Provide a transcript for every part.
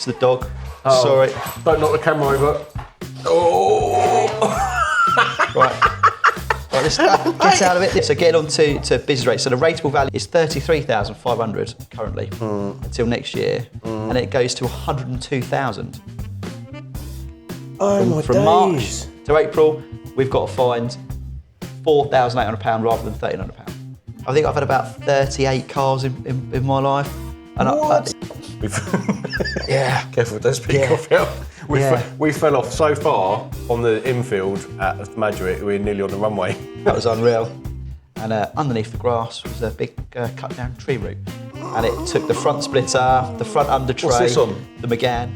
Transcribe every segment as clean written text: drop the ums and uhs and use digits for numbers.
It's the dog. Sorry. Don't knock the camera over. Oh! Right, let's get out of it. So getting on to business rates. So the rateable value is 33,500 currently until next year, and it goes to 102,000. Oh my days. From March to April, we've got to find £4,800 rather than £1,300. I think I've had about 38 cars in my life. And what? Yeah. Careful, don't speak off here. We fell off so far on the infield at Madrid, we were nearly on the runway. That was unreal. And underneath the grass was a big cut down tree root. And it took the front splitter, the front under tray, What's this on? the McGann.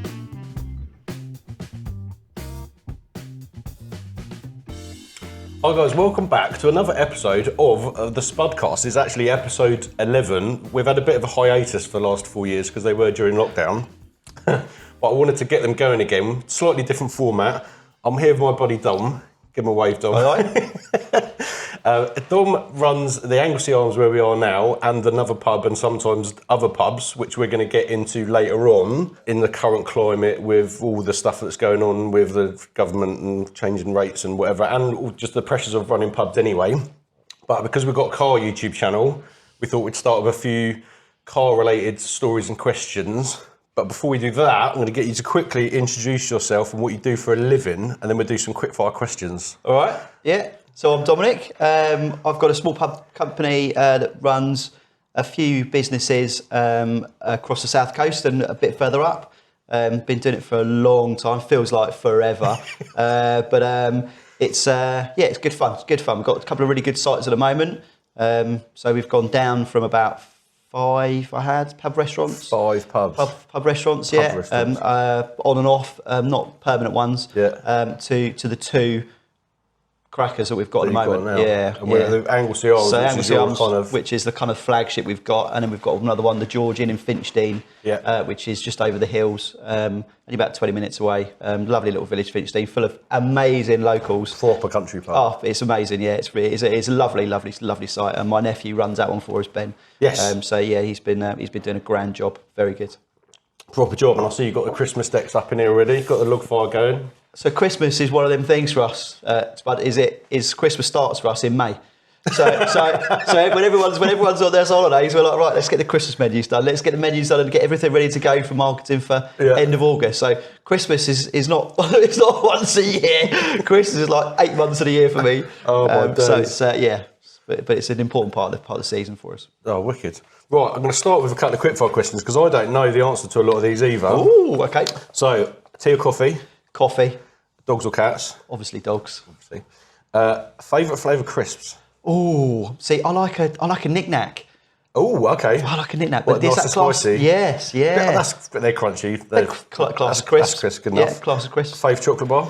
Hi guys, welcome back to another episode of the Spudcast. It's actually episode 11. We've had a bit of a hiatus for the last 4 years because they were during lockdown. But I wanted to get them going again. Slightly different format. I'm here with my buddy Dom. Give him a wave, Dom. All right. Dom runs the Anglesey Arms where we are now and another pub and sometimes other pubs, which we're going to get into later on in the current climate with all the stuff that's going on with the government and changing rates and whatever, and just the pressures of running pubs anyway. But because we've got a car YouTube channel, we thought we'd start with a few car-related stories and questions. But before we do that, I'm going to get you to quickly introduce yourself and what you do for a living, and then we'll do some quick-fire questions. All right, yeah. So I'm Dominic. I've got a small pub company that runs a few businesses across the south coast and a bit further up. Been doing it for a long time, feels like forever. But it's good fun. It's good fun. We've got a couple of really good sites at the moment. So we've gone down from about 5 pub restaurants. 5 pubs. Pub restaurants, yeah. Restaurants. On and off, not permanent ones. Yeah. To the 2 crackers that we've got at the moment. Now. Yeah. And we're the Anglesey Arms, So which Anglesey is Arms, which is the kind of flagship we've got, and then we've got another one, the George in Finchdean, which is just over the hills, only about 20 minutes away. Lovely little village, Finchdean, full of amazing locals. Proper country pub. Oh, it's amazing. Yeah, it's a lovely site, and my nephew runs that one for us, Ben. Yes. So yeah, he's been doing a grand job. Very good. Proper job, and I see you've got the Christmas decks up in here already. Got the log fire going. So Christmas is one of them things for us, Spud. Is Christmas starts for us in May. So when everyone's on their holidays, we're like, right, let's get the Christmas menus done. Let's get the menus done and get everything ready to go for marketing for end of August. So Christmas is not it's not once a year. Christmas is like 8 months of the year for me. Oh my days. So it's but it's an important part of the season for us. Oh, wicked. Right, I'm going to start with a couple of quickfire questions because I don't know the answer to a lot of these either. Ooh, okay. So, tea or coffee? Coffee. Dogs or cats? Obviously dogs. Obviously. Favourite flavour crisps? Ooh, see, I like a knick-knack. Oh, okay. I like a knick-knack. What, nice and spicy? Yes, yeah. They're crunchy. They're class of crisps. That's crisp, good enough. Yeah, class of crisps. Fave chocolate bar?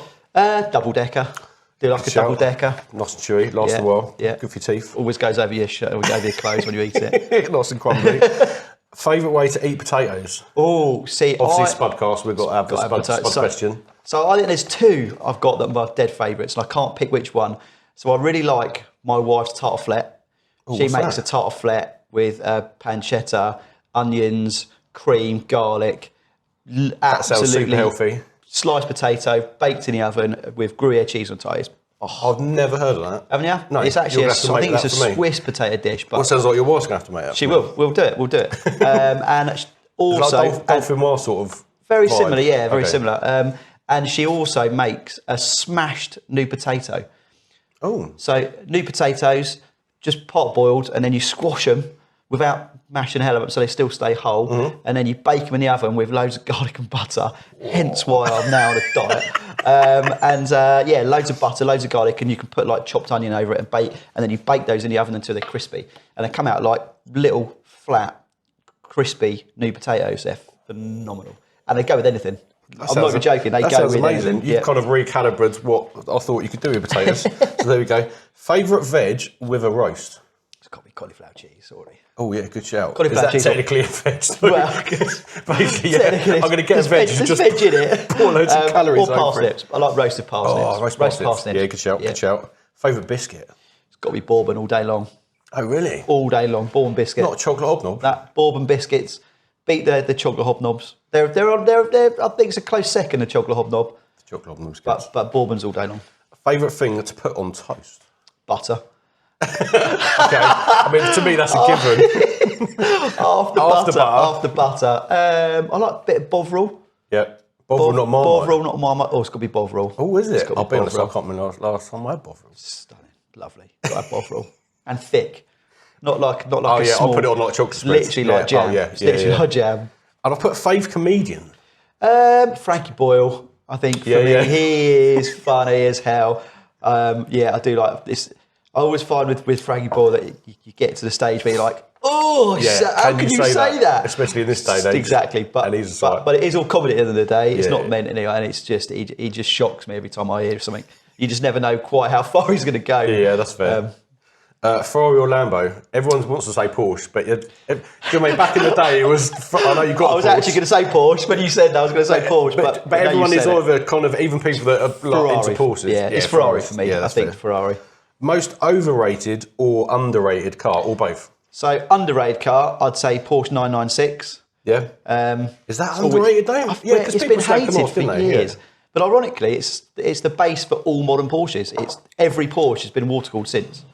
Double-decker. Do like a double-decker. Nice and chewy, lasts a while. Yeah. Good for your teeth. Always goes over your shirt, over your clothes when you eat it. Nice and crumbly. Favourite way to eat potatoes? Oh, see, obviously Spudcast, we've got to have the Spud question. So I think there's 2 I've got that are my dead favourites, and I can't pick which one. So I really like my wife's tartiflette. She makes a tartiflette with pancetta, onions, cream, garlic. That sounds super healthy. Sliced potato, baked in the oven with Gruyere cheese on top. I've never heard of that. Haven't you? No, it's actually I think it's a Swiss potato dish. But well, it sounds like your wife's going to have to make that. She will. We'll do it. And also, like Dauphinoise sort of very vibe. similar. Yeah, very similar. And she also makes a smashed new potato. Oh. So new potatoes, just pot boiled, and then you squash them without mashing the hell of them so they still stay whole. And then you bake them in the oven with loads of garlic and butter. Hence why I'm now on a diet. Loads of butter, loads of garlic, and you can put like chopped onion over it and bake. And then you bake those in the oven until they're crispy, and they come out like little flat, crispy new potatoes. They're phenomenal, and they go with anything. I'm not even joking. They go with amazing. anything. You've kind of recalibrated what I thought you could do with potatoes. So there we go. Favourite veg with a roast? It's got to be cauliflower cheese, sorry. Oh yeah, good shout. Cauliflower Is that cheese technically a veg? Well, basically, yeah. I'm going to get a veg. There's veg in it. Pour loads of calories or parsnips. I like roasted parsnips. Oh, roast parsnips. Yeah, good shout. Good shout. Favourite biscuit? It's got to be bourbon all day long. Oh really? All day long. Bourbon biscuit. Not chocolate hobnob. That bourbon biscuits. beat the chocolate hobnobs. They're I think it's a close second, the chocolate hobnob. The chocolate hobnob's good. But bourbon's all day long. Favourite thing to put on toast? Butter. Okay, I mean, to me that's a given. After butter. I like a bit of Bovril. Yeah. Bovril, not Marmite. Bovril, not Marmite. Oh, it's got to be Bovril. Oh, is it? I'll be honest, I can't remember last time I had Bovril. Stunning. Lovely. Got to have Bovril. And thick. Not like a yeah, small... I'll put it on like chocolate spreads. Literally like jam. Oh, yeah. It's literally like jam. And I'll put fave comedian. Frankie Boyle, I think, for me. He is funny as hell. I do like this. I always find with Frankie Boyle that you get to the stage where you're like, how can you say that? Especially in this day and age. Exactly. But it is all comedy at the end of the day. It's not meant anyway. And it's just, he just shocks me every time I hear something. You just never know quite how far he's going to go. Yeah, that's fair. Ferrari or Lambo? Everyone wants to say Porsche, but back in the day, it was. I know you got. I was actually going to say Porsche when you said that. I was going to say Porsche, but everyone is either kind of even people that are like into Porsches. Yeah, it's Ferrari for me. I think Ferrari. Most overrated or underrated car, or both? So underrated car, I'd say Porsche 996. Yeah. Is that underrated though? Yeah, because it's been hated for years. Yeah. But ironically, it's the base for all modern Porsches. Every Porsche has been water cooled since.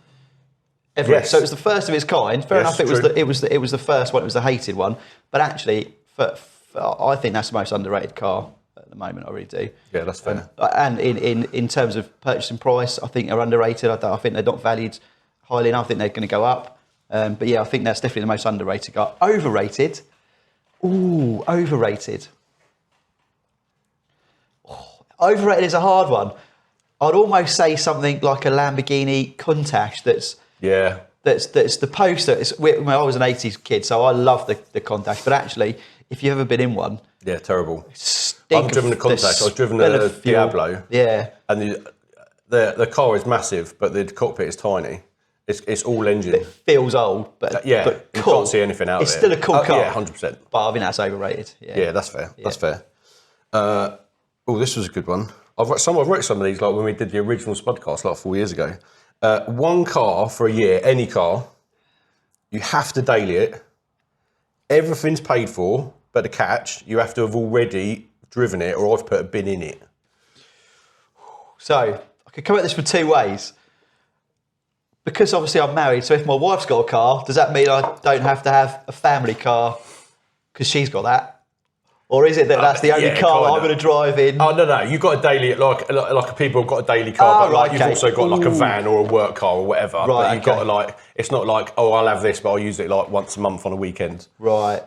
Yes. So it was the first of its kind. Fair enough. It was the first one. It was the hated one. But actually, I think that's the most underrated car at the moment. I really do. Yeah, that's fair. And in terms of purchasing price, I think they're underrated. I think they're not valued highly enough. I think they're going to go up. But yeah, I think that's definitely the most underrated car. Overrated. Ooh, overrated. Overrated is a hard one. I'd almost say something like a Lamborghini Countach that's the poster. I was an 80s kid, so I love the Countach. But actually, if you've ever been in one... Yeah, terrible. I've driven the Countach. I've driven a Diablo. Yeah. And the car is massive, but the cockpit is tiny. It's all engine. It feels old, but you cool. can't see anything out of it. It's still a cool car. Yeah, 100%. But I think that's overrated. Yeah, that's fair. Yeah. That's fair. This was a good one. I've wrote some of these like when we did the original Spudcast like 4 years ago. One car for a year, any car, you have to daily it. Everything's paid for, but the catch, you have to have already driven it or I've put a bin in it. So, I could come at this for two ways. Because obviously I'm married, so if my wife's got a car, does that mean I don't have to have a family car because she's got that? Or is it that that's the only car I'm going to drive in? Oh, no. You've got a daily, like people have got a daily car, but you've also got like a van or a work car or whatever. Right, but you've got it's not like, I'll have this, but I'll use it like once a month on a weekend. Right.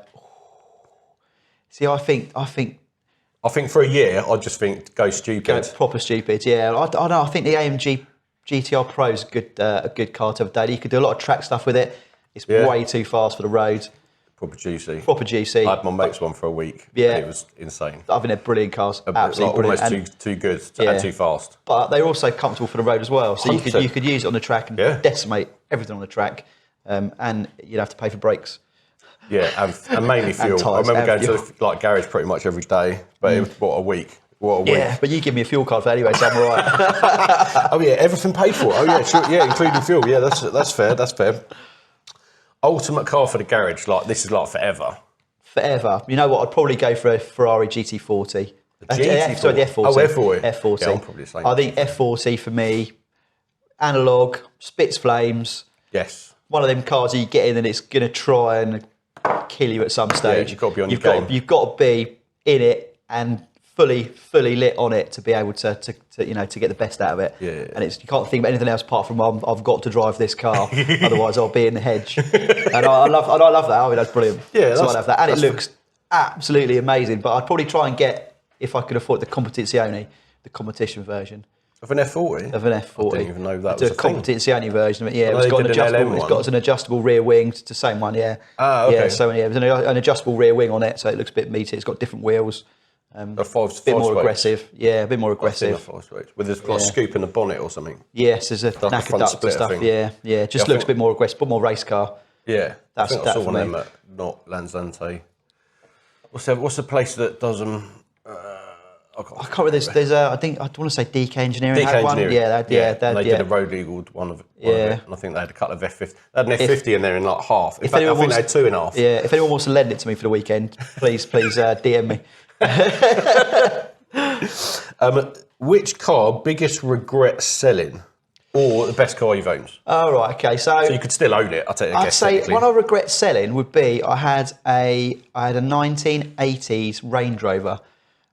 See, I think for a year, I just think go stupid. Go proper stupid, yeah. I know, I think the AMG GTR Pro is a good car to have daily. You could do a lot of track stuff with it. It's way too fast for the road. Proper juicy. I had my mate's one for a week. Yeah. It was insane. I think they're brilliant cars. Absolutely brilliant. Almost too good and too fast. But they're also comfortable for the road as well. So you could use it on the track and decimate everything on the track. And you'd have to pay for brakes. Yeah, and mainly fuel. I remember going to the garage pretty much every day. But it was, what a week. Yeah, but you give me a fuel card for anyway, so I'm all right. Oh yeah, everything paid for. Oh yeah, sure, yeah, including fuel. Yeah, that's fair. Ultimate car for the garage, this is forever. Forever. You know what? I'd probably go for a Ferrari GT40. The F40. Oh, F40. F40. Yeah, I'm probably the same. I think F40 for me, analog, spits flames. Yes. One of them cars you get in and it's going to try and kill you at some stage. Yeah, you've got to be on your game. You've got to be in it and fully lit on it to be able to get the best out of it. Yeah. And you can't think of anything else apart from I've got to drive this car, otherwise I'll be in the hedge. And I love that. I mean, that's brilliant. Yeah, so I love that, and it looks absolutely amazing. But I'd probably try and get, if I could afford, the Competizione, the competition version. Of an F40? Of an F40. I didn't even know that was a thing. Competizione version of it, yeah. It's got an adjustable rear wing. It's the same one, yeah. Ah, okay. Yeah, so yeah, there's an adjustable rear wing on it, so it looks a bit meaty. It's got different wheels. A bit more aggressive. Yeah, a bit more aggressive. With a scoop in the bonnet or something. Yes, there's a knacker duct and stuff. Yeah. Just looks a bit more aggressive, but more race car. Yeah, I saw one of them at not Lanzante. What's the place that does them? I can't remember. There's I think I want to say DK Engineering had one. Yeah, they did a road eagled one of it. And I think they had a couple of F50. They had an F50 in there in like half. In fact, I think they had 2.5. Yeah, if anyone wants to lend it to me for the weekend, please DM me. Which car biggest regret selling, or the best car you've owned? Oh right, okay. So you could still own it. I'd say one I regret selling would be I had a 1980s Range Rover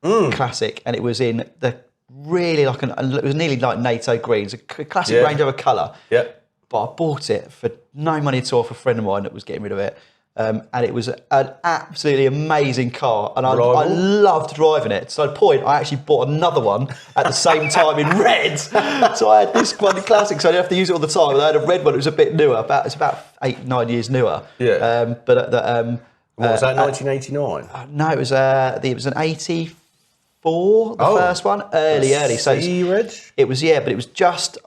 classic, and it was in the really it was nearly like NATO green. It's a classic Range Rover colour. Yeah. But I bought it for no money at all for a friend of mine that was getting rid of it. And it was an absolutely amazing car, and I loved driving it. So at a point, I actually bought another one at the same time in red. So I had this one classic, so I didn't have to use it all the time. And I had a red one; it was a bit newer, it's about 8-9 years newer. Yeah. What was that? 1989? No, it was an 84. The first one, early. So it was but it was just.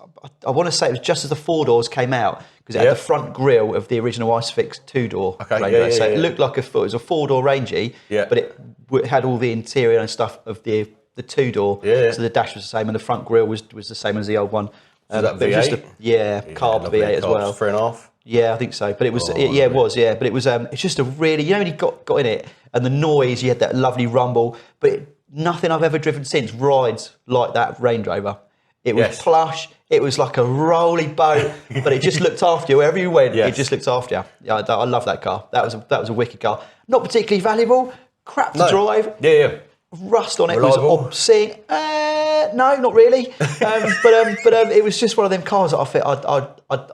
I want to say it was just as the 4 doors came out, because it had the front grille of the original Isofix 2-door Ranger. So it looked like it was a 4-door Rangy, but it had all the interior and stuff of the 2-door. So the dash was the same, and the front grille was the same as the old one. Was that V8? Carb V8 as well. 3.5. Yeah, I think so. But it was, it was. But it was. It's just a really, when you got in it, and the noise, you had that lovely rumble. But nothing I've ever driven since rides like that Range Rover. It was plush. It was like a rolly boat, but it just looked after you wherever you went. It just looked after you. Yeah, I love that car. That was a wicked car. Not particularly valuable. Crap to drive. Yeah. Rust on it was obscene. No, not really. But it was just one of them cars that I think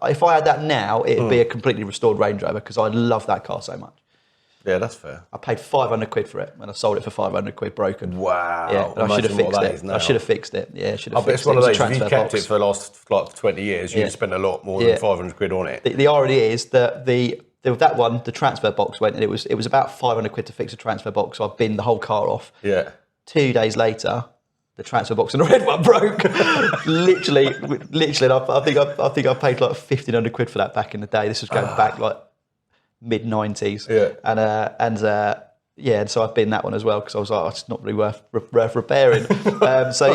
if I had that now, it'd be a completely restored Range Rover, because I love that car so much. Yeah, that's fair. I paid 500 quid for it, and I sold it for 500 quid broken. Wow. Yeah, and I should have fixed it. I should have fixed it. Yeah, should have fixed it. It's one of those, if you kept it for the last 20 years, you'd spend a lot more than 500 quid on it. The irony is that that one, the transfer box went, and it was about 500 quid to fix a transfer box, so I binned the whole car off. Yeah. 2 days later, the transfer box and the red one broke. literally, I think I paid like 1,500 quid for that back in the day. This was going back like mid-90s. Yeah. And so I've been that one as well, because I was like, it's not really worth repairing. So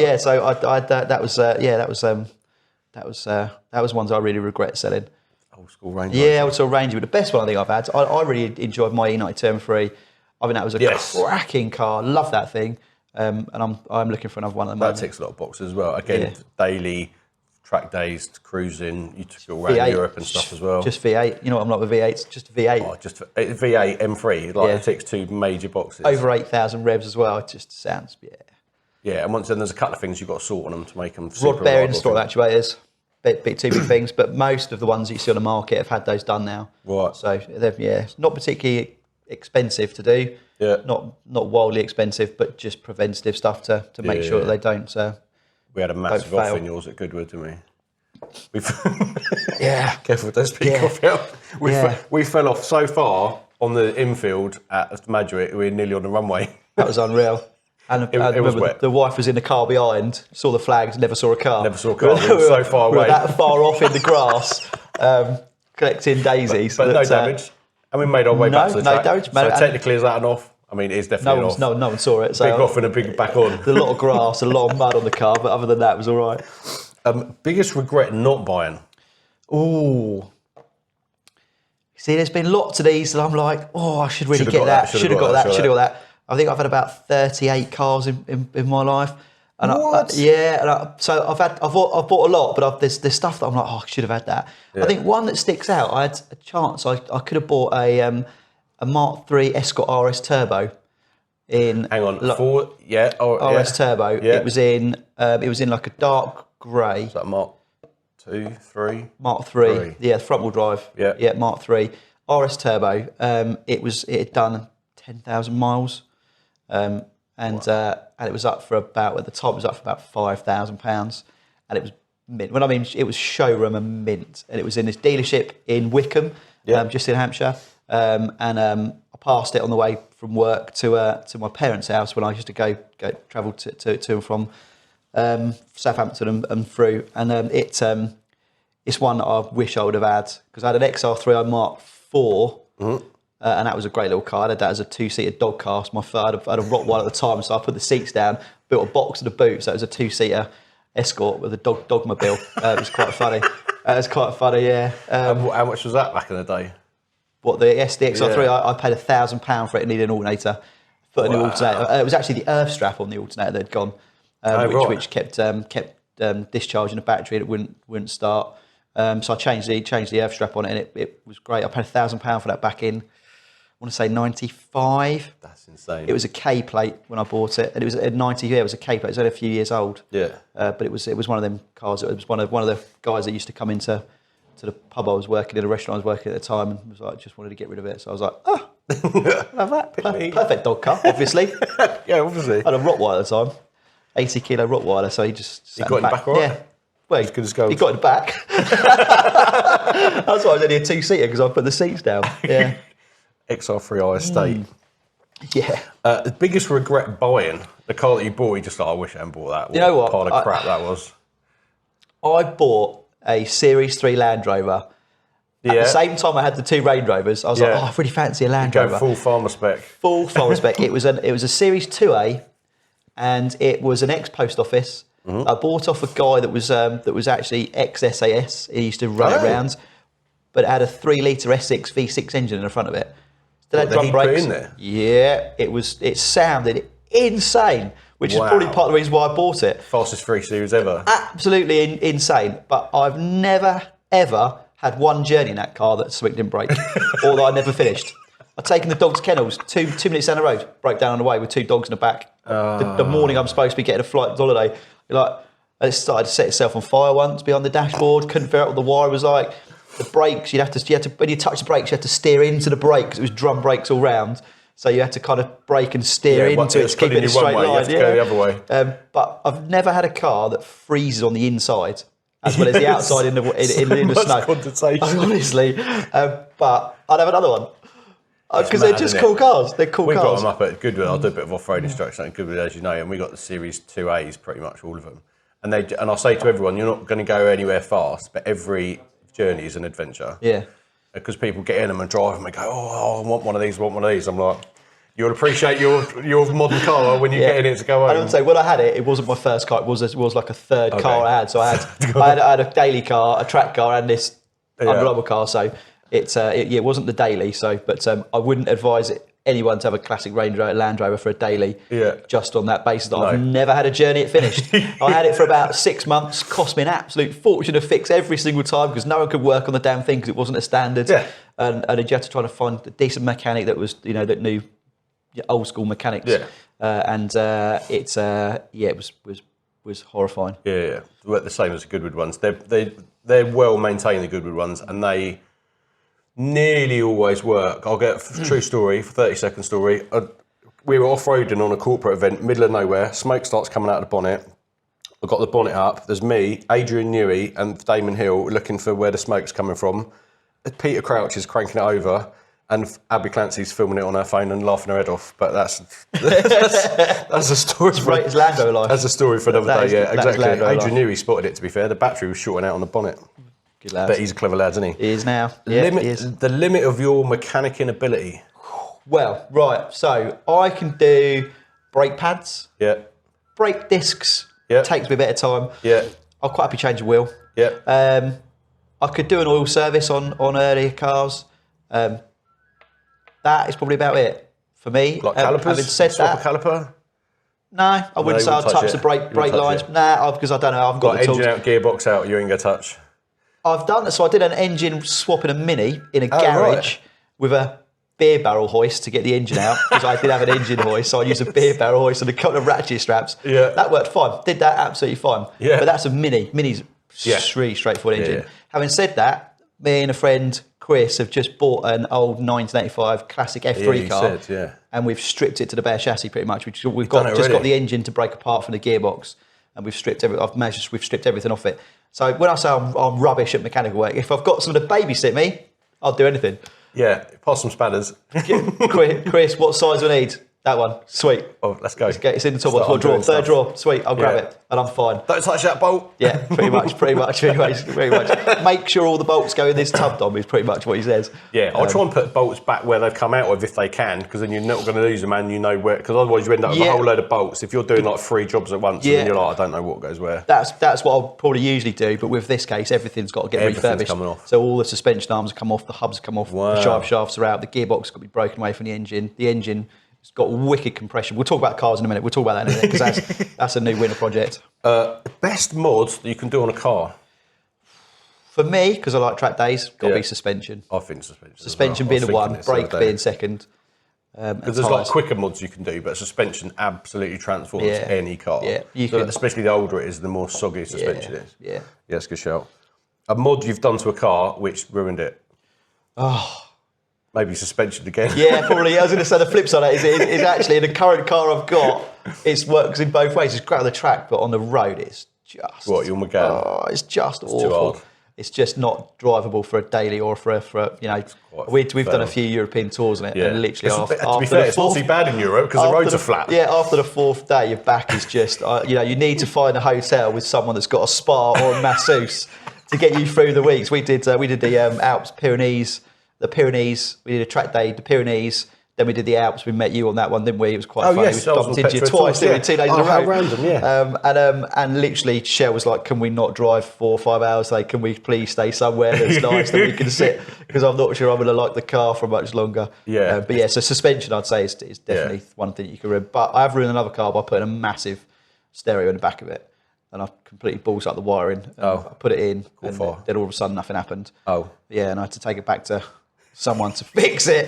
that was ones I really regret selling. Old school Range. Yeah, old school Range. But the best one I think I've had, I really enjoyed my E90 Turn 3. I mean, that was a cracking car. Love that thing. And I'm looking for another one at the moment. That ticks a lot of boxes as well. Again, daily track days, cruising. You took it all around Europe and stuff as well. Just V8. You know what I'm like with V8s? Just V8. Oh, just V8 M3. It ticks 2 major boxes. Over 8,000 revs as well. It just sounds, Yeah, and once then there's a couple of things you've got to sort on them to make them super rod bearings, throttle actuators. Bit too big things, but most of the ones that you see on the market have had those done now. Right. So it's not particularly expensive to do. Yeah. Not wildly expensive, but just preventative stuff to make sure that they don't. We had a massive off in yours at Goodwood, didn't we? Careful with those speak off. We fell off so far on the infield at Madrid, we were nearly on the runway. That was unreal. And it was wet. The wife was in the car behind, saw the flags, never saw a car. We were so far away. We were that far off in the grass, collecting daisies. But no damage. And we made our way back to the track. No damage. So technically, is that an off? I mean, it's definitely an off. No one saw it. So big off and a big back on. There's a lot of grass, a lot of mud on the car, but other than that, it was all right. Biggest regret not buying? Ooh. See, there's been lots of these that I'm like, I should really get that. Should have got that. I think I've had about 38 cars in my life. And what? So I've bought a lot, but there's stuff that I'm like, I should have had that. Yeah. I think one that sticks out, I had a chance. I could have bought a Mark III Escort RS Turbo in. Hang on, RS Turbo. Yeah. It was in like a dark grey. Is that Mark II, 3? Mark III. Yeah, front wheel drive. Yeah. Yeah, Mark III RS Turbo. It had done 10,000 miles. And it was up for about, at the top, it was up for about £5,000, and it was mint. Well, I mean, it was showroom and mint, and it was in this dealership in Wickham, just in Hampshire. And I passed it on the way from work to my parents' house when I used to go travel to and from Southampton and through. And it's one that I wish I would have had, because I had an XR3i Mark IV. and that was a great little car. I had that as a 2-seater dog car. I had a Rottweiler at the time, so I put the seats down, built a box in the boot, so it was a 2-seater Escort with a dogmobile. It was quite funny. Yeah. How much was that back in the day? What, the XR3? Yeah. I paid £1,000 for it. It needed an alternator. Put a new alternator. It was actually the earth strap on the alternator that had gone, which kept discharging the battery and it wouldn't start. So I changed the earth strap on it, and it was great. I paid £1,000 for that back in, I want to say 95. That's insane. It was a K plate when I bought it, and it was at 90. Yeah, it was a K plate. It was only a few years old. Yeah. But it was one of them cars. It was one of the guys that used to come into the pub I was working in, a restaurant I was working at the time, and was like, just wanted to get rid of it. So I was like, love that. Perfect dog car, obviously. Yeah, obviously. I had a Rottweiler at the time, 80 kilo Rottweiler. So he just got in the back, right? Yeah. Well, he could just go. He got in the back. That's why I was only a 2-seater, because I put the seats down. Yeah. XR3i estate. Yeah. The biggest regret buying the car that you bought, you just like, I wish I hadn't bought that. You know what? Pile of crap that was. I bought a Series 3 Land Rover. At the same time I had the 2 Range Rovers. I was like, I really fancy a Land Rover. Go full farmer spec. Full farmer spec. It was a Series 2A, and it was an ex-post office. I bought off a guy that was actually ex-SAS. He used to run it around, but it had a 3-litre S6 V6 engine in the front of it. Still had drum brakes. In there? Yeah, it sounded insane, which is probably part of the reason why I bought it. Fastest 3 Series ever. Absolutely insane. But I've never, ever had one journey in that car that swing didn't break, or that I never finished. I'd taken the dog's kennels, two minutes down the road, broke down on the way with 2 dogs in the back. The morning I'm supposed to be getting a flight to holiday, it started to set itself on fire once behind the dashboard. Couldn't figure out what the wire was like. The brakes, you had to when you touch the brakes, you had to steer into the brake because it was drum brakes all round. So you had to kind of brake and steer into it to keep it in a straight line. You have to go the other way. But I've never had a car that freezes on the inside as well as the outside in the snow. Condensation. Honestly, but I'd have another one. Because they're just cool cars. They're cool cars. We've got them up at Goodwood. I'll do a bit of off-road instruction at Goodwood, as you know, and we got the Series 2As, pretty much all of them. And I say to everyone, you're not going to go anywhere fast, but every journey is an adventure. Yeah. Because people get in them and drive them and go, I want one of these, I'm like, you'll appreciate your modern car when you get in it to go home. I would say when I had it, it wasn't my first car. It was like a third car I had. So I had a daily car, a track car, and this Under Armour car. So it wasn't the daily. So, but I wouldn't advise anyone to have a classic Land Rover for a daily. Yeah. Just on that basis that I've never had a journey it finished. I had it for about 6 months. Cost me an absolute fortune to fix every single time because no one could work on the damn thing because it wasn't a standard. Yeah. And you had to try to find a decent mechanic that was that knew old school mechanics. Yeah. It was horrifying. Yeah. Well, the same as the Goodwood ones. They're well maintained, the Goodwood ones, and they nearly always work. I'll get a true story, 30-second story. We were off-roading on a corporate event, middle of nowhere. Smoke starts coming out of the bonnet. I've got the bonnet up. There's me, Adrian Newey, and Damon Hill looking for where the smoke's coming from. Peter Crouch is cranking it over, and Abby Clancy's filming it on her phone and laughing her head off. But that's a story. It's Lando life. That's a story for another day. Yeah, exactly. Adrian Newey spotted it. To be fair, the battery was shorting out on the bonnet. Good lad. But he's a clever lad, isn't he? He is now. The limit of your mechanicking ability. Well, right. So I can do brake pads. Yeah. Brake discs. Yeah. Takes me a bit of time. Yeah. I'm quite happy change a wheel. Yeah. I could do an oil service on earlier cars. That is probably about it for me. Like calipers? Having said Swap that, a caliper? No, I wouldn't say I'd touch the brake lines. Nah, because I don't know. I haven't got the tools. Engine out, gearbox out, you ain't going to touch. I've done so. I did an engine swap in a Mini in a garage with a beer barrel hoist to get the engine out because I did have an engine hoist, so I used a beer barrel hoist and a couple of ratchet straps. Yeah, that worked fine. Did that absolutely fine. Yeah, but that's a Mini. Mini's really straightforward engine. Yeah. Having said that, me and a friend Chris have just bought an old 1985 classic F3 car, and we've stripped it to the bare chassis pretty much. We've got the engine to break apart from the gearbox, and we've stripped we've stripped everything off it. So when I say I'm rubbish at mechanical work, if I've got someone to babysit me, I'll do anything. Yeah, pass some spatters. Chris, what size do I need? That one, sweet. Oh, let's go. It's in the top one. Drawer, third drawer, sweet. I'll grab it, and I'm fine. Don't touch that bolt. Yeah, pretty much. Make sure all the bolts go in this tub, Dom, is pretty much what he says. Yeah, I'll try and put bolts back where they've come out of if they can, because then you're not going to lose them and you know where, because otherwise you end up with a whole load of bolts. If you're doing like 3 jobs at once, and then you're like, I don't know what goes where. That's what I'll probably usually do, but with this case, everything's got to get refurbished. Coming off. So all the suspension arms come off, the hubs come off, the drive shafts are out, the gearbox has got to be broken away from the engine. The engine has got wicked compression. We'll talk about cars in a minute. We'll talk about that in a minute, because that's a new winter project. Best mods that you can do on a car? For me, because I like track days, got to be suspension. I think suspension. Suspension being the one, brake being second. Because there's like quicker mods you can do, but suspension absolutely transforms any car. Yeah, especially the older it is, the more soggy suspension is. Yeah, that's a good shout. A mod you've done to a car which ruined it? Maybe suspension again. Yeah, probably. I was going to say the flip side of that is actually in the current car I've got, it works in both ways. It's great on the track, but on the road it's just... What, your McGann? It's just awful. Too hard. It's just not drivable for a daily or for you know. We've done a few European tours on it, and literally to be fair, it's not too bad in Europe because the roads are flat. Yeah, after the 4th day, your back is just you know, you need to find a hotel with someone that's got a spa or a masseuse to get you through the weeks. We did the Alps, Pyrenees, the Pyrenees. We did a track day, the Pyrenees. Then we did the Alps. We met you on that one, didn't we? It was quite funny. Yes, we bumped into you twice, didn't we? 2 days in a row. How random, yeah. And literally, Shell was like, "Can we not drive 4 or 5 hours? Like, can we please stay somewhere that's nice that we can sit? Because I'm not sure I'm going to like the car for much longer." Yeah. But yeah, so suspension, I'd say, is definitely one thing you can ruin. But I have ruined another car by putting a massive stereo in the back of it, and I've completely balls up the wiring. I put it in, and then all of a sudden nothing happened. Yeah, and I had to take it back to someone to fix it.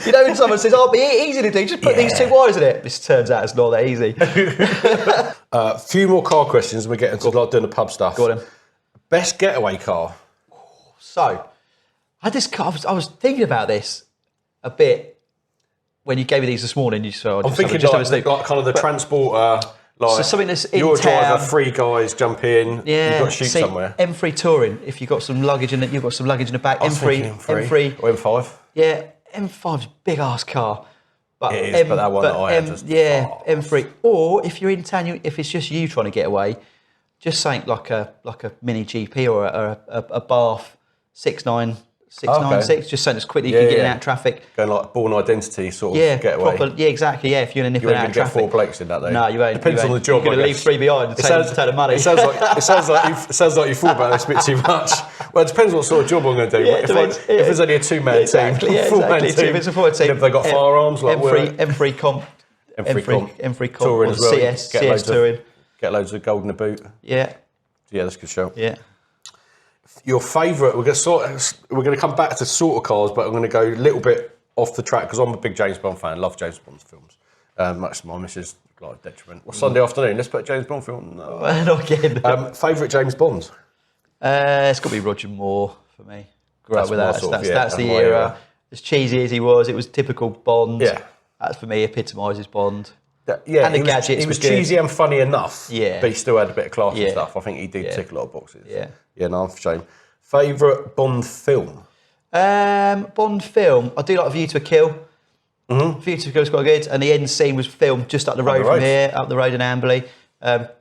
You know, when someone says, "Oh, it'll be easy to do, just put these 2 wires in it." This turns out it's not that easy. A few more car questions and we're getting to like doing the pub stuff. Go on then. Best getaway car? So, I had this car, I was thinking about this a bit when you gave me these this morning. I'm thinking like kind of the transporter. Like, so something that's in you're a driver, town. 3 guys jump in. Yeah, you've got to shoot somewhere. M3 touring. If you've got some luggage in it, you've got some luggage in the back. M3 or M5. Yeah, M5's a big ass car. But it is, but that one that I had just... M3. Or if you're in town, if it's just you trying to get away, just something like a mini GP or a Bath 696, just something as quickly you can get in and out of traffic. Going like Born Identity sort of getaway. Exactly, if you're in a nip and out of traffic. You won't get 4 blokes in that though. No, you won't. Depends on the job, You're going to leave 3 behind and take the money. It sounds like you thought about this a bit too much. Well, it depends what sort of job I'm going to do. If there's only a 2-man team, 4-man team. If it's a 4-man team. Have they got firearms? Like M3 comp. M3 comp. Touring as well. CS touring. Get loads of gold in the boot. Yeah. Yeah, that's a good show. Yeah. Your favourite? We're going to come back to sort of cars, but I'm going to go a little bit off the track because I'm a big James Bond fan. Love James Bond films. Much to my missus, like detriment. Well, Sunday afternoon, let's put a James Bond film. No. Not again. Favourite James Bond? It's got to be Roger Moore for me. Grew up with that. That's the era. Era. As cheesy as he was, it was typical Bond. Yeah. That for me epitomises Bond. Yeah, and the gadgets. He was cheesy and funny enough. Yeah. But he still had a bit of class and stuff. I think he did tick a lot of boxes. Yeah. Yeah, no, for shame. Favourite Bond film? Bond film. I do like View to a Kill. View to a Kill is quite good. And the end scene was filmed just up the road from here, up the road in Amberley.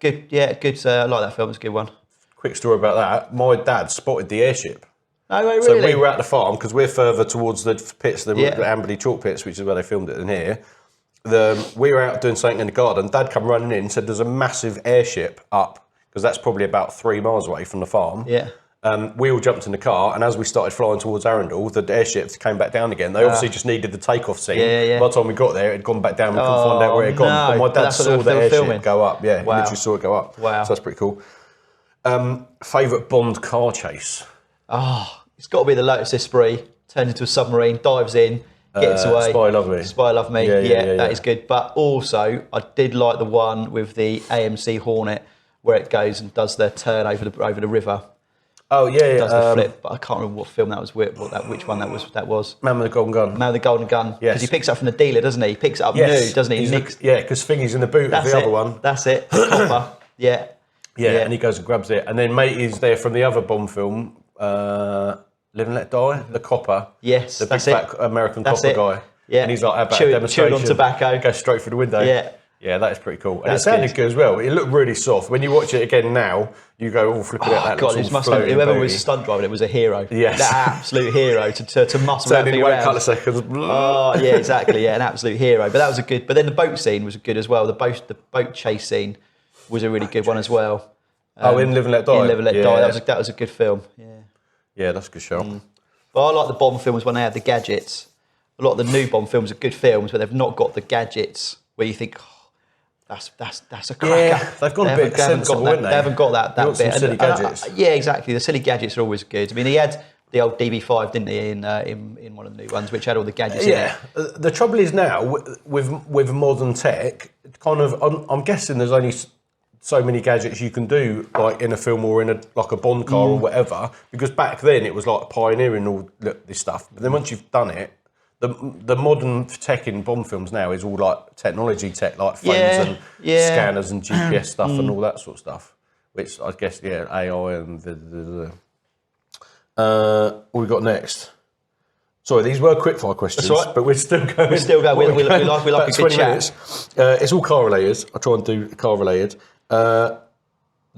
Good. I like that film. It's a good one. Quick story about that. My dad spotted the airship. No way, really? So we were at the farm because we're further towards the pits, the Amberley chalk pits, which is where they filmed it in here. We were out doing something in the garden. Dad come running in and said there's a massive airship up because that's probably about 3 miles away from the farm. Yeah. We all jumped in the car, and as we started flying towards Arundel, the airships came back down again. They obviously just needed the takeoff scene. By the time we got there, it had gone back down. We couldn't find out where it had gone. But my dad saw the airship go up. Yeah, he literally saw it go up. Wow. So that's pretty cool. Favourite Bond car chase? It's got to be the Lotus Esprit. Turns into a submarine, dives in, gets away. Spy Love Me. Spy Love Me. Yeah, that is good. But also, I did like the one with the AMC Hornet, where it goes and does the turn over the river. Oh yeah, does the flip, but I can't remember what film that was with, which one that was. Man with the Golden Gun. Man with the Golden Gun. Yes. Because he picks it up from the dealer, doesn't he? He picks it up new, doesn't he? Because Thingy's in the boot of the other one. That's it. Copper. Yeah, and he goes and grabs it. And then mate is there from the other Bond film, Live and Let Die, the copper. Yes, the big fat American copper guy. Yeah. And he's like, how about a chewing demonstration? on tobacco. Go straight through the window. Yeah. Yeah, that is pretty cool. And That's it sounded good as well. It looked really soft. When you watch it again now, you go, oh, flipping out that God, looks all whoever floaty. was a stunt driver, it was a hero. Yes. That absolute hero to muscle that thing Wait a around. couple of seconds. Oh, yeah, exactly. Yeah, an absolute hero. But that was a good. But then the boat scene was good as well. The boat chase scene was a really good one as well. In Live and Let Die. In Live and Let Die. That was a good film. Yeah. Yeah, that's a good show. But I like the Bond films when they have the gadgets. A lot of the new Bond films are good films, but they've not got the gadgets where you think, that's a cracker. Yeah, they've gone a bit sensible, haven't they? They haven't got that bit. Some silly gadgets. Yeah, exactly. The silly gadgets are always good. I mean, he had the old DB5, didn't he, in one of the new ones, which had all the gadgets in it. The trouble is now, with modern tech, kind of, I'm guessing there's only so many gadgets you can do, like in a film or in a Bond car or whatever, because back then it was like pioneering all this stuff. But then once you've done it, the modern tech in Bond films now is all like technology tech, like phones and scanners and GPS stuff and all that sort of stuff. Which I guess, AI and what we got next? Sorry, these were quickfire questions, That's right. but we're still going. We like a good chat. Minutes. It's all car related. I try and do car related. The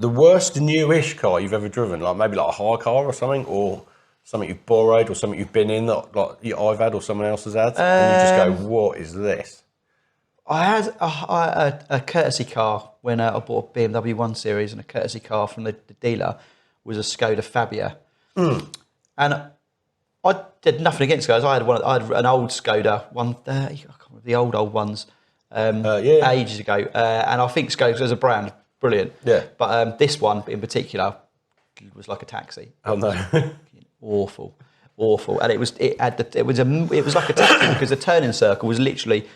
worst newish car you've ever driven, like maybe like a hire car or something, or something you've borrowed or something you've been in that like I've had or someone else has had, and you just go, what is this? I had a courtesy car when I bought a BMW 1 Series, and a courtesy car from the dealer was a Skoda Fabia. And I did nothing against Skodas. I had an old Skoda 130, I can't remember the old ones, ages ago. And I think Skoda as a brand, brilliant. Yeah. But this one in particular was like a taxi. Oh no. Awful. And it was like a taxi because the turning circle was literally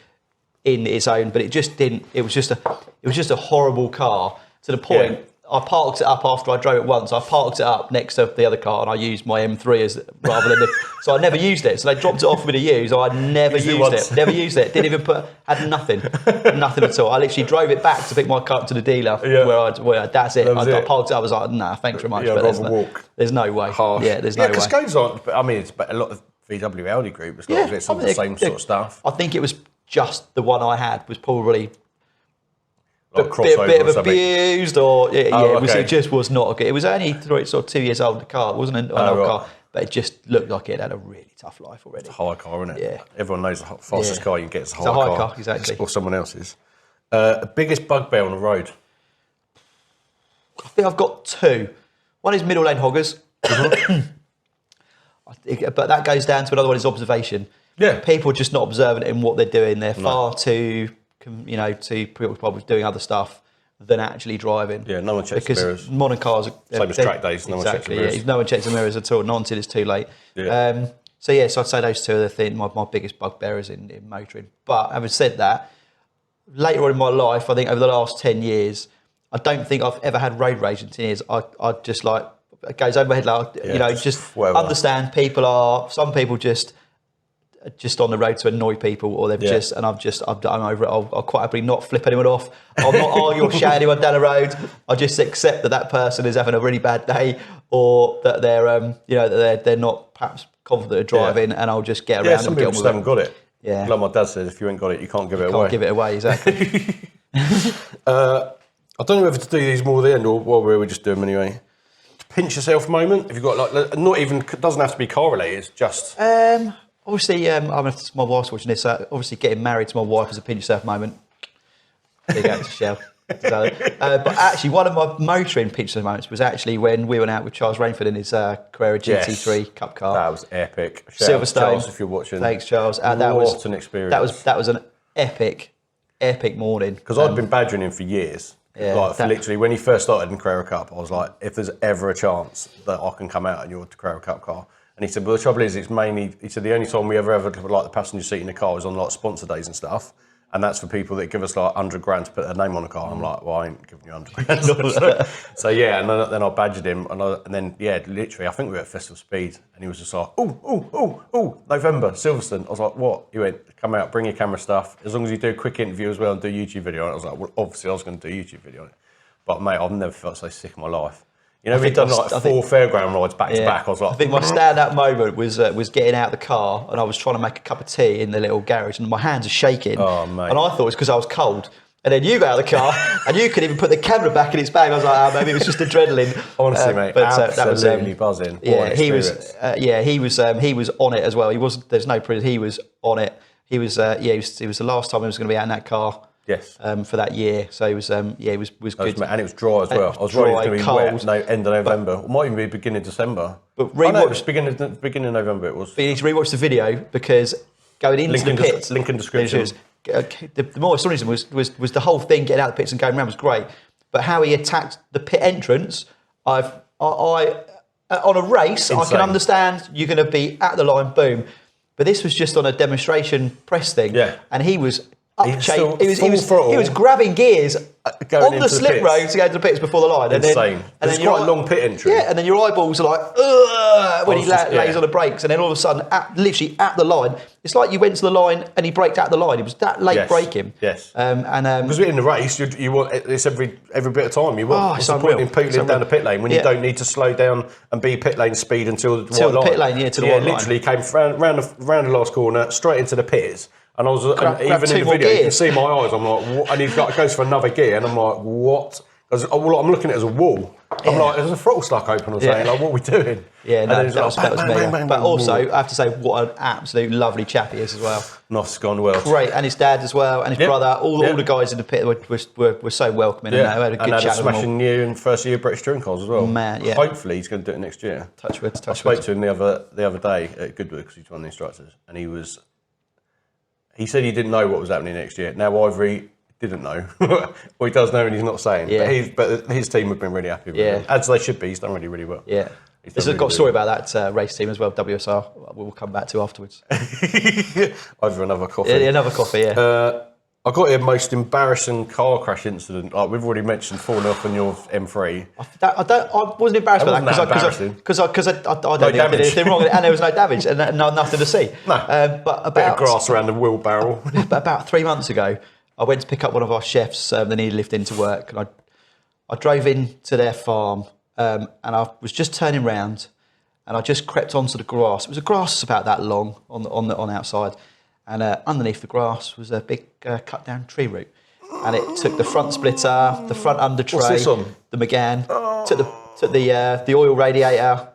in its own, but it just didn't. It was just a horrible car to the point. Yeah. I parked it up after I drove it once. I parked it up next to the other car, and I used my M3 as rather than so I never used it. So they dropped it off me to use. I never used it. Never used it. Didn't even had nothing at all. I literally drove it back to pick my car up to the dealer. Yeah. Where that's it. I parked it up. I was like, nah, thanks very much. Yeah, but walk. There's no way. Harsh. Yeah, there's no way. Because Skodas aren't. I mean, it's a lot of VW Audi group. It's not some of the same sort of stuff. I think it was just the one I had was probably. Like a bit of abused, or okay. It just was not good. It was only sort of 2 years old. The car, it wasn't an old car, but it just looked like it had a really tough life already. It's a high car, isn't it? Yeah. Everyone knows the fastest car you can get is a high car. car, Exactly. or someone else's. Biggest bugbear on the road. I think I've got two. One is middle lane hoggers, but that goes down to another one is observation. Yeah. People are just not observant in what they're doing. They're far too. Too preoccupied with doing other stuff than actually driving. Yeah, no one checks the mirrors. Modern cars are... Same as track days, no one checks the mirrors. No one checks the mirrors at all, not until it's too late. Yeah. So I'd say those two are the thing, my biggest bugbearers in motoring. But having said that, later on in my life, I think over the last 10 years, I don't think I've ever had road rage in 10 years. I just like, it goes over my head, like, just understand some people just on the road to annoy people, or they've I'm over it. I'll quite happily not flip anyone off. I'll not argue or shout anyone down the road. I just accept that person is having a really bad day, or that they're not perhaps confident of driving, and I'll just get around. Yeah, some people just haven't got it. Yeah, like my dad says, if you ain't got it, you can't give it away. Can't give it away, exactly. I don't know whether to do these more at the end or while we were just doing them anyway. Pinch yourself moment. If you've got not even, doesn't have to be car related. It's just. Obviously, my wife's watching this. Obviously, getting married to my wife is a pinch yourself moment. Big out to Shell. But actually, one of my motoring pinch yourself moments was actually when we went out with Charles Rainford in his Carrera GT3 Cup car. That was epic. Silverstone. Charles, if you're watching. Thanks, Charles. And that was an experience. That was an epic morning. Because I'd been badgering him for years. Yeah, literally, when he first started in Carrera Cup, I was like, if there's ever a chance that I can come out in your Carrera Cup car. And he said, well, the trouble is, it's mainly, he said, the only time we ever like the passenger seat in the car is on like sponsor days and stuff. And that's for people that give us like 100 grand to put their name on the car. I'm like, well, I ain't giving you 100 grand. So yeah, and then I badgered him. And then, literally, I think we were at Festival Speed. And he was just like, November, Silverstone. I was like, what? He went, come out, bring your camera stuff. As long as you do a quick interview as well and do a YouTube video on it. I was like, well, obviously I was going to do a YouTube video on it. But mate, I've never felt so sick in my life. You know, we've done like 4 fairground rides back to back. I was like, I think my stand-up moment was getting out of the car and I was trying to make a cup of tea in the little garage and my hands are shaking. Oh, mate. And I thought it was because I was cold. And then you got out of the car and you could even put the camera back in its bag. I was like, maybe it was just adrenaline. Honestly, mate, absolutely buzzing. Yeah, he was on it as well. He was. There's no proof. He was on it. He was. It was the last time he was going to be out in that car. Yes. For that year, so he was. It was good, and it was dry as well. I was worried it was going to be wet. No, end of November. It might even be beginning of December. But it was beginning of November. It was. But you need to rewatch the video because going into the pits, link in description. The more astonishing was the whole thing getting out of the pits and going around was great, but how he attacked the pit entrance, I on a race, insane. I can understand you're going to be at the line, boom, but this was just on a demonstration press thing, and he was he was grabbing gears on the slip road to go to the pits before the line. Insane. And then quite a long pit entry. Yeah, and then your eyeballs are like, ugh, when he lays on the brakes, and then all of a sudden, literally at the line, it's like you went to the line and he braked at the line. It was that late braking. Yes. Because in the race, you want it's every bit of time you want. What's the point in peeling down the pit lane when you don't need to slow down and be pit lane speed until the white line? Pit lane, to the white line. Literally came round the last corner, straight into the pits. And I was, even in the video, you can see my eyes. I'm like, what? And he goes for another gear, and I'm like, what? Because I'm looking at it as a wall. I'm like, there's a throttle stuck open or something. Like, what are we doing? Yeah, no, that was mega. But also, I have to say, what an absolute lovely chap he is as well. Nicest guy in the world. Great, and his dad as well, and his brother. All the guys in the pit were so welcoming. And had a good chat. Smashing year in first year British touring cars as well. Man, yeah. Hopefully, he's going to do it next year. Touch wood. I spoke to him the other day at Goodwood because he's one of the instructors, and he said he didn't know what was happening next year. Now, Ivory didn't know. Well, he does know and he's not saying. Yeah. But his team have been really happy with him. As they should be. He's done really well. Yeah. There's got a story about that race team as well, WSR, we'll come back to afterwards. Over another coffee. Yeah, another coffee, yeah. I got your most embarrassing car crash incident. Like we've already mentioned falling off on your M3. I wasn't embarrassed by that because I don't think I did anything wrong and there was no damage and nothing to see. No, but a bit of grass around the wheelbarrow. But about 3 months ago, I went to pick up one of our chefs. They needed lift into work, and I drove into their farm and I was just turning round, and I just crept onto the grass. It was a grass about that long on outside. And underneath the grass was a big cut down tree root, and it took the front splitter, the front under tray, the McGann, took the oil radiator,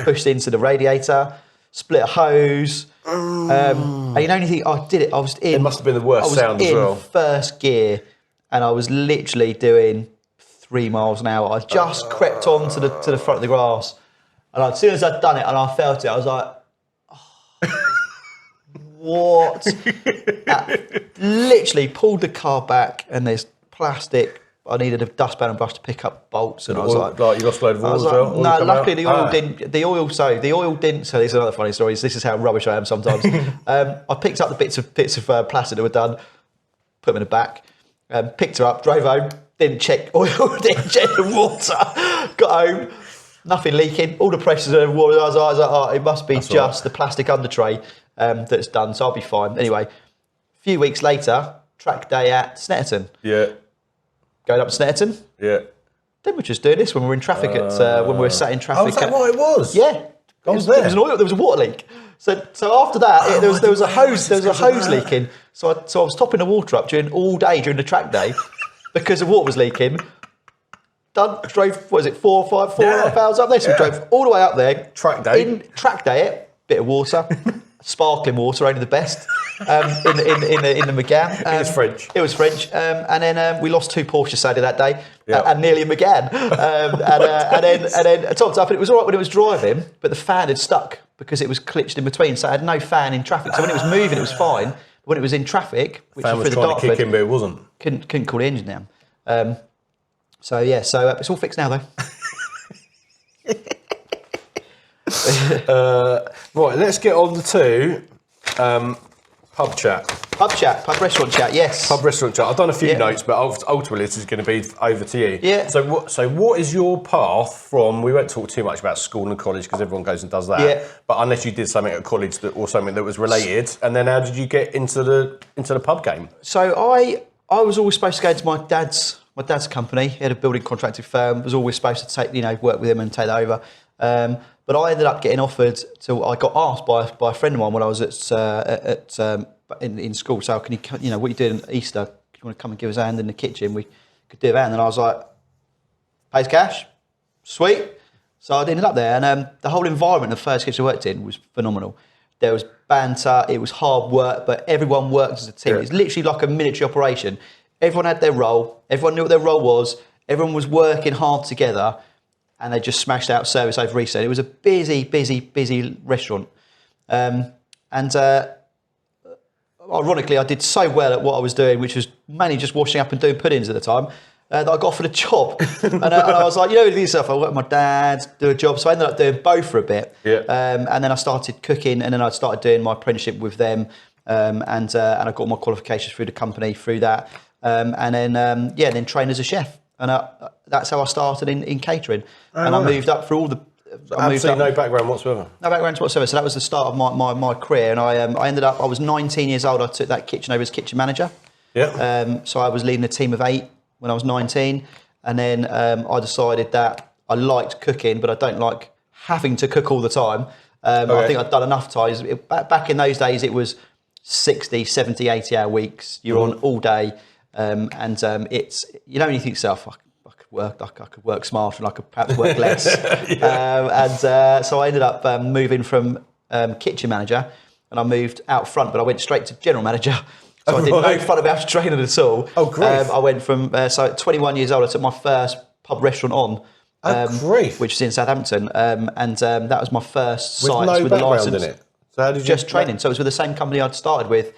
pushed into the radiator, split a hose. And you know anything? I did it. I was in. It must have been the worst sound as well. First gear, and I was literally doing 3 miles an hour. I just crept onto the front of the grass, and as soon as I'd done it and I felt it, I was like. What? Literally pulled the car back, and there's plastic. I needed a dustpan and brush to pick up bolts, and I was like, you lost a load of oil as well. No, luckily the oil didn't. The oil didn't. So this is another funny story. This is how rubbish I am sometimes. I picked up the bits of plastic that were done, put them in the back, picked her up, drove home, didn't check oil, didn't check the water, got home. Nothing leaking, all the pressures and water. I was like, it must be the plastic under tray that's done, so I'll be fine. Anyway, a few weeks later, track day at Snetterton. Yeah. Going up to Snetterton. Yeah. Then we're just doing this when we were in traffic when we were sat in traffic. Oh, is that what it was? Yeah. I was there. There was a water leak. So after that, there was a hose leaking. So I was topping the water up all day during the track day because the water was leaking. Drove, 4.5 hours up there? So we drove all the way up there. Track day. Bit of water, sparkling water, only the best. In the McGann. It was French. And then we lost 2 Porsches Saturday that day, and nearly a McGann. And then topped up, and it was all right when it was driving, but the fan had stuck because it was clitched in between, so I had no fan in traffic. So when it was moving, it was fine. But when it was in traffic, which fan was through the Dartford, to kick in, but it wasn't. Couldn't call the engine down. So it's all fixed now though. Right, let's get on to pub chat. Pub restaurant chat, yes. Pub restaurant chat. I've done a few notes, but ultimately this is going to be over to you. Yeah. So what is your path from? We won't talk too much about school and college because everyone goes and does that. Yeah. But unless you did something at college or something that was related, and then how did you get into the pub game? So I was always supposed to go to my dad's my dad's company. He had a building contracting firm. Was always supposed to take, work with him and take that over. But I ended up getting offered to. I got asked by a friend of mine when I was in school. So can you, what you doing at Easter? Do you want to come and give us a hand in the kitchen? We could do that. And then I was like, pays cash, sweet. So I ended up there, and the whole environment, the first kitchen I worked in, was phenomenal. There was banter, it was hard work, but everyone worked as a team. It's literally like a military operation. Everyone had their role, everyone knew what their role was, everyone was working hard together, and they just smashed out service over resale. It was a busy, busy, busy restaurant. Ironically, I did so well at what I was doing, which was mainly just washing up and doing puddings at the time, that I got offered a job. and I was like, with yourself, I work with my dad, do a job. So I ended up doing both for a bit. Yeah. And then I started cooking, and then I started doing my apprenticeship with them. And I got my qualifications through the company through that. And then trained as a chef. And that's how I started in catering. I moved up through all the... Absolutely no background whatsoever. No background whatsoever. So that was the start of my career. And I ended up, I was 19 years old. I took that kitchen over as kitchen manager. Yeah. So I was leading a team of 8 when I was 19. And then I decided that I liked cooking, but I don't like having to cook all the time. I think I'd done enough times. Back in those days, it was 60, 70, 80 hour weeks. You're on all day. It's, you think to yourself, I could work smarter and I could perhaps work less. So I ended up moving from kitchen manager, and I moved out front, but I went straight to general manager. So I did no front of house training at all. Oh, great. I went from, at 21 years old, I took my first pub restaurant on, which is in Southampton. That was my first site with a license. In it. So how did you just training. So it was with the same company I'd started with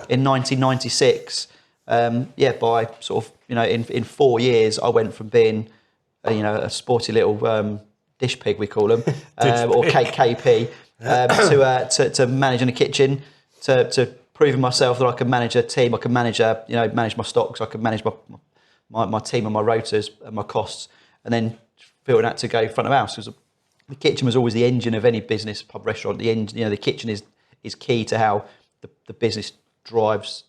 in 1996. By sort of, in 4 years, I went from being, a sporty little dish pig, we call them, or KP, to managing a kitchen, to proving myself that I could manage a team, I could manage my stocks, I could manage my team and my rotas and my costs, and then filtering out to go front of house. The kitchen was always the engine of any business, pub, restaurant. The kitchen is key to how the business drives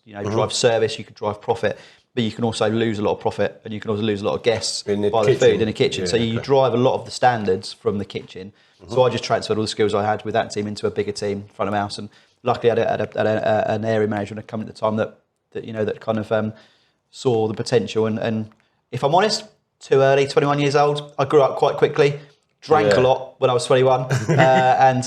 service. You could drive profit, but you can also lose a lot of profit, and you can also lose a lot of guests by the food in the kitchen. So you drive a lot of the standards from the kitchen. So I just transferred all the skills I had with that team into a bigger team, front of house, and luckily I had an area manager in a company at the time that kind of saw the potential. And if I'm honest, too early, 21 years old. I grew up quite quickly. Drank a lot when I was 21, and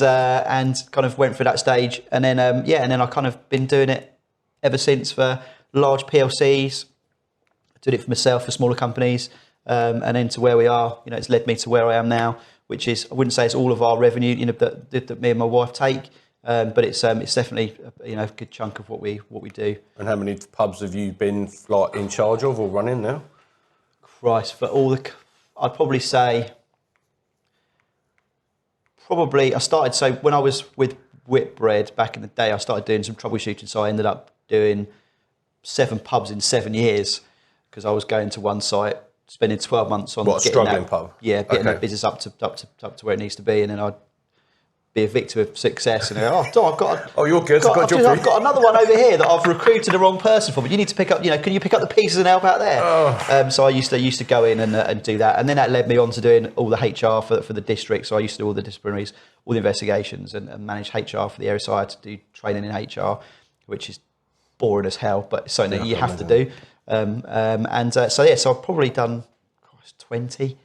kind of went through that stage, and then I kind of been doing it ever since for large PLCs. I did it for myself for smaller companies, and then to where we are. It's led me to where I am now, which is, I wouldn't say it's all of our revenue, that me and my wife take, but it's definitely a good chunk of what we do. And how many pubs have you been in charge of or running now? Christ, for all I'd probably say. Probably, I started, so when I was with Whitbread back in the day, I started doing some troubleshooting, so I ended up doing 7 pubs in 7 years, because I was going to one site, spending 12 months on getting struggling pub? Yeah, getting that business up to where it needs to be, and then I'd be a victim of success, and go, I've got you're good, I've got another one over here that I've recruited the wrong person for, but you need to pick up, can you pick up the pieces and help out there? So I used to go in and do that, and then that led me on to doing all the HR for the district. So I used to do all the disciplinaries, all the investigations, and manage HR for the area. So I had to do training in HR, which is boring as hell, but it's something that you have to do. So I've probably done 20,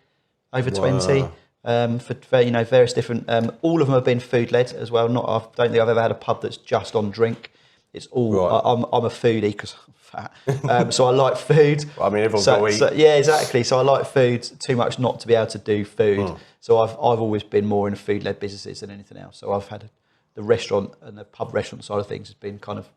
over 20. For various different, all of them have been food led as well. I don't think I've ever had a pub that's just on drink. It's all I'm a foodie because I'm fat, so I like food. I mean, everyone's got to eat. So, yeah, exactly. So I like food too much not to be able to do food. So I've always been more in food led businesses than anything else. So I've had the restaurant and the pub restaurant side of things has been kind of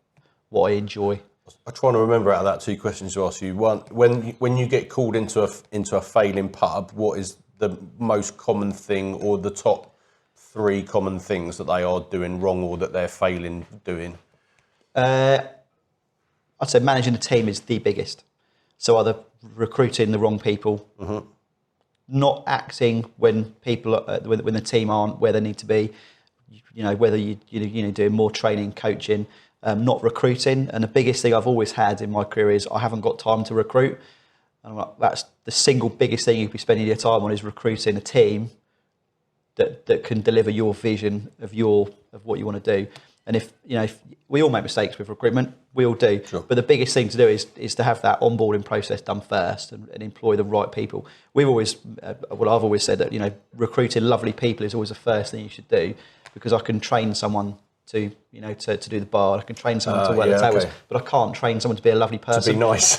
what I enjoy. I'm trying to remember out of that 2 questions to ask you. One, when you get called into a failing pub, what is the most common thing, or the top 3 common things that they are doing wrong or that they're failing doing? I'd say managing the team is the biggest. So either recruiting the wrong people, not acting when people when the team aren't where they need to be. Whether you doing more training, coaching, not recruiting. And the biggest thing I've always had in my career is I haven't got time to recruit. And I'm like, that's the single biggest thing you could be spending your time on, is recruiting a team that can deliver your vision of what you want to do. And if we all make mistakes with recruitment, we all do. Sure. But the biggest thing to do is to have that onboarding process done first and employ the right people. I've always said that recruiting lovely people is always the first thing you should do, because I can train someone to do the bar, I can train someone to work the tables, but I can't train someone to be a lovely person. To be nice.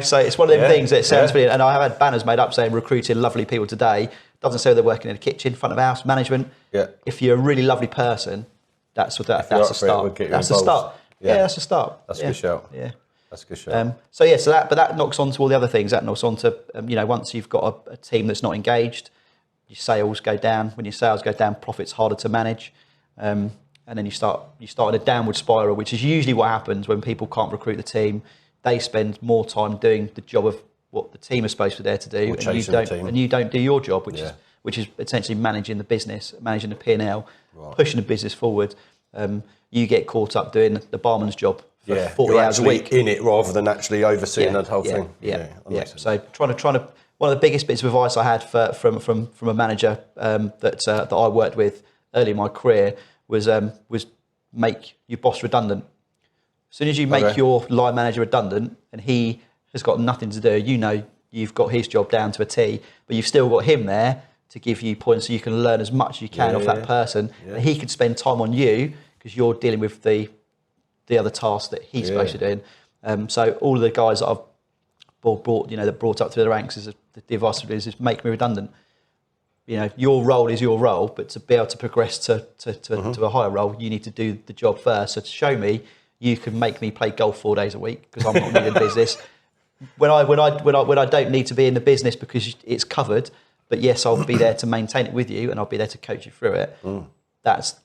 So it's one of them things that sounds brilliant. And I have had banners made up saying recruiting lovely people today. Doesn't say they're working in a kitchen, front of house, management. Yeah. If you're a really lovely person, that's a start. That's a start. Yeah, that's a start. That's a good shout. Yeah. That's a good shout. That knocks on to all the other things. That knocks on to, once you've got a team that's not engaged, your sales go down. When your sales go down, profit's harder to manage. And then you start in a downward spiral, which is usually what happens when people can't recruit the team. They spend more time doing the job of what the team is supposed to be there to do, and you don't do your job, which is essentially managing the business, managing the P&L, pushing the business forward. You get caught up doing the barman's job for 40 hours a week. In it rather than actually overseeing that whole thing. Yeah. So trying to one of the biggest bits of advice I had from a manager that I worked with early in my career was make your boss redundant. As soon as you make your line manager redundant and he has got nothing to do, you've got his job down to a T, but you've still got him there to give you points so you can learn as much as you can off that person. Yeah. And he can spend time on you because you're dealing with the other tasks that he's supposed to do. So all of the guys that I've brought up through the ranks, is the advice is make me redundant. Your role is your role, but to be able to progress to a higher role, you need to do the job first. So to show me, you can make me play golf 4 days a week because I'm not in the business. When I don't need to be in the business because it's covered, but yes, I'll be there to maintain it with you, and I'll be there to coach you through it. That's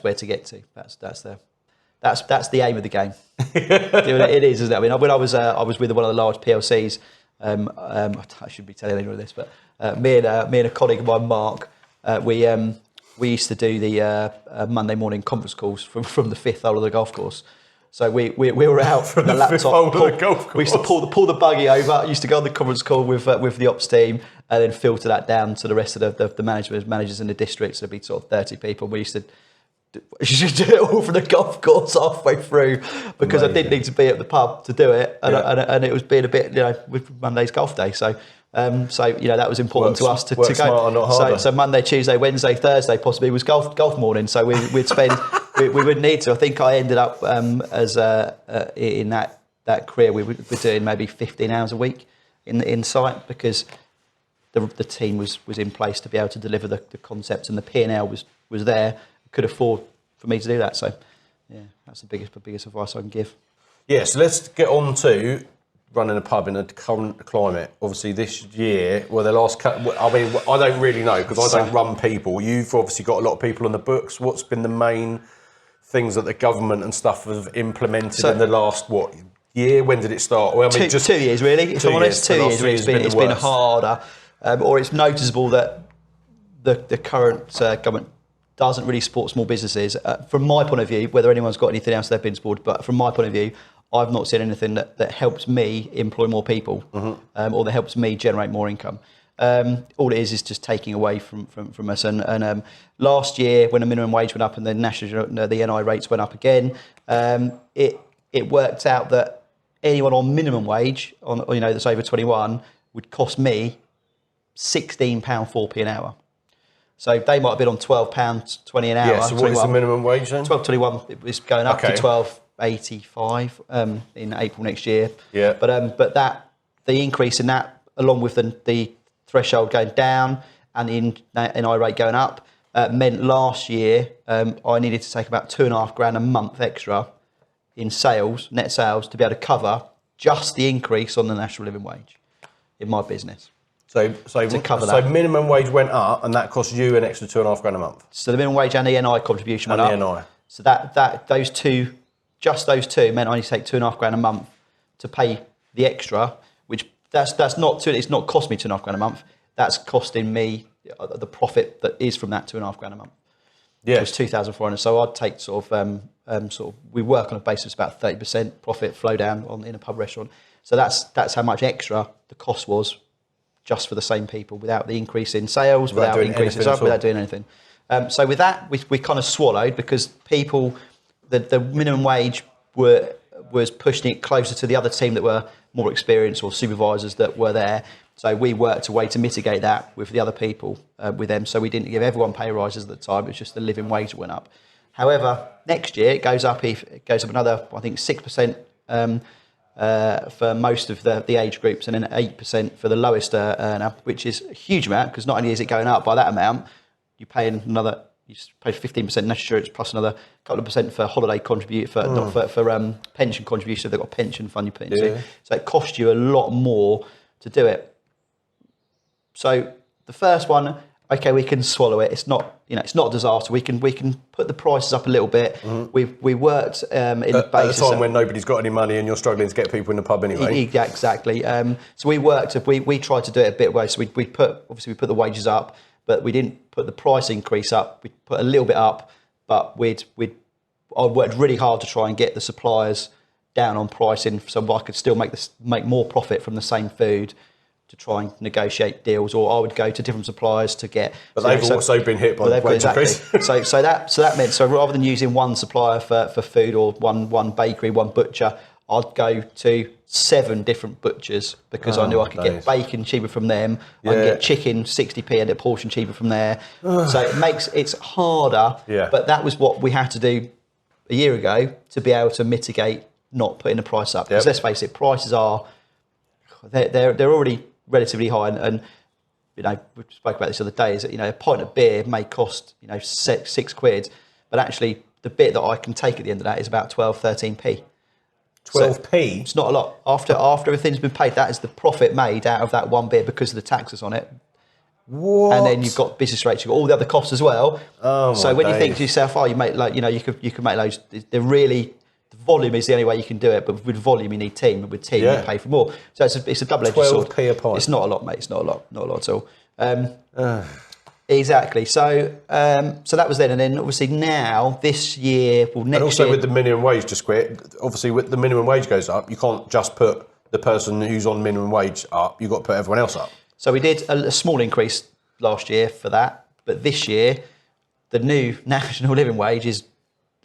where to get to. That's the aim of the game. It is, isn't it? I mean, when I was with one of the large PLCs. I should be telling anyone this, but me and a colleague of mine, Mark, we used to do the Monday morning conference calls from the fifth hole of the golf course. So we were out from the laptop. We used to pull the buggy over. Used to go on the conference call with the ops team, and then filter that down to the rest of the managers in the district. So there'd be sort of 30 people. We used to do it all from the golf course halfway through because I didn't need to be at the pub to do it, and it was being a bit with Monday's golf day. So that was important to us to go. Smarter, not harder. So Monday, Tuesday, Wednesday, Thursday possibly was golf morning. So we'd spend we would need to. I think I ended up in that career we were doing maybe 15 hours a week in site because the team was in place to be able to deliver the concepts, and the P&L was there. Could afford for me to do that. So that's the biggest advice I can give. Yeah, so let's get on to running a pub in a current climate. Obviously this year, I don't really know because I don't run people. You've obviously got a lot of people on the books. What's been the main things that the government and stuff have implemented in the last, year? When did it start? Well, I mean, 2 years really, if I'm honest. 2 years really. It's been harder. Or it's noticeable that the current government doesn't really support small businesses. From my point of view, whether anyone's got anything else they've been supported, but from my point of view, I've not seen anything that helps me employ more people or that helps me generate more income. All it is just taking away from us. And last year, when the minimum wage went up and the NI rates went up again, it worked out that anyone on minimum wage, that's over 21, would cost me £16 4p an hour. So they might have been on £12.20 an hour. Yeah, so what is the minimum wage then? £12.21. It was going up to £12.85 in April next year. Yeah. But the increase in that, along with the threshold going down and the NI rate going up, meant last year I needed to take about £2,500 a month extra in sales, net sales, to be able to cover just the increase on the national living wage in my business. So minimum wage went up, and that cost you an extra £2,500 a month. So the minimum wage and the NI contribution went up. And the NI. So those two meant I need to take £2,500 a month to pay the extra, which that's not it's not cost me £2,500 a month. That's costing me the profit that is from that £2,500 a month. Yeah, it's 2,400. So I'd take we work on a basis of about 30% profit flow down in a pub restaurant. So that's how much extra the cost was just for the same people, without the increase in sales, without increase in stuff, without doing anything. So with that, we kind of swallowed, because people, the minimum wage was pushing it closer to the other team that were more experienced, or supervisors that were there. So we worked a way to mitigate that with the other people, with them. So we didn't give everyone pay rises at the time. It was just the living wage that went up. However, next year it goes up another, I think, 6%. For most of the age groups, and then 8% for the lowest earner, which is a huge amount, because not only is it going up by that amount, you pay 15% national insurance plus another couple of percent for holiday pension contribution. If they've got a pension fund you put into, so it costs you a lot more to do it. So the first one, okay, we can swallow it. It's not a disaster. We can put the prices up a little bit. Mm-hmm. We worked in at a time when nobody's got any money and you're struggling to get people in the pub anyway. Yeah, exactly. So we tried to do it a bit way. So we put the wages up, but we didn't put the price increase up. We put a little bit up, but I worked really hard to try and get the suppliers down on pricing, so I could still make more profit from the same food, to try and negotiate deals, or I would go to different suppliers to get. But they've also been hit by the wage increase. so that meant, rather than using one supplier for food, or one bakery, one butcher, I'd go to 7 different butchers, because I knew I could get bacon cheaper from them. I could get chicken 60p and a portion cheaper from there. So it's harder. Yeah. But that was what we had to do a year ago to be able to mitigate not putting the price up. Because let's face it, prices they're already relatively high, and we spoke about this the other day, is that a pint of beer may cost £6, but actually the bit that I can take at the end of that is about 12-13p. 12p? So it's not a lot. After everything's been paid, that is the profit made out of that one beer, because of the taxes on it. What? And then you've got business rates, you've got all the other costs as well. So when you think to yourself, you make you can make those. They're really, the volume is the only way you can do it, but with volume you need team, and with team you pay for more. So it's a double-edged sword. 12p a pint. It's not a lot, mate. It's not a lot at all. Exactly. So that was then, and then obviously now this year, next year. And also with the minimum wage, just quick. Obviously, with the minimum wage goes up, you can't just put the person who's on minimum wage up. You've got to put everyone else up. So we did a small increase last year for that, but this year the new national living wage is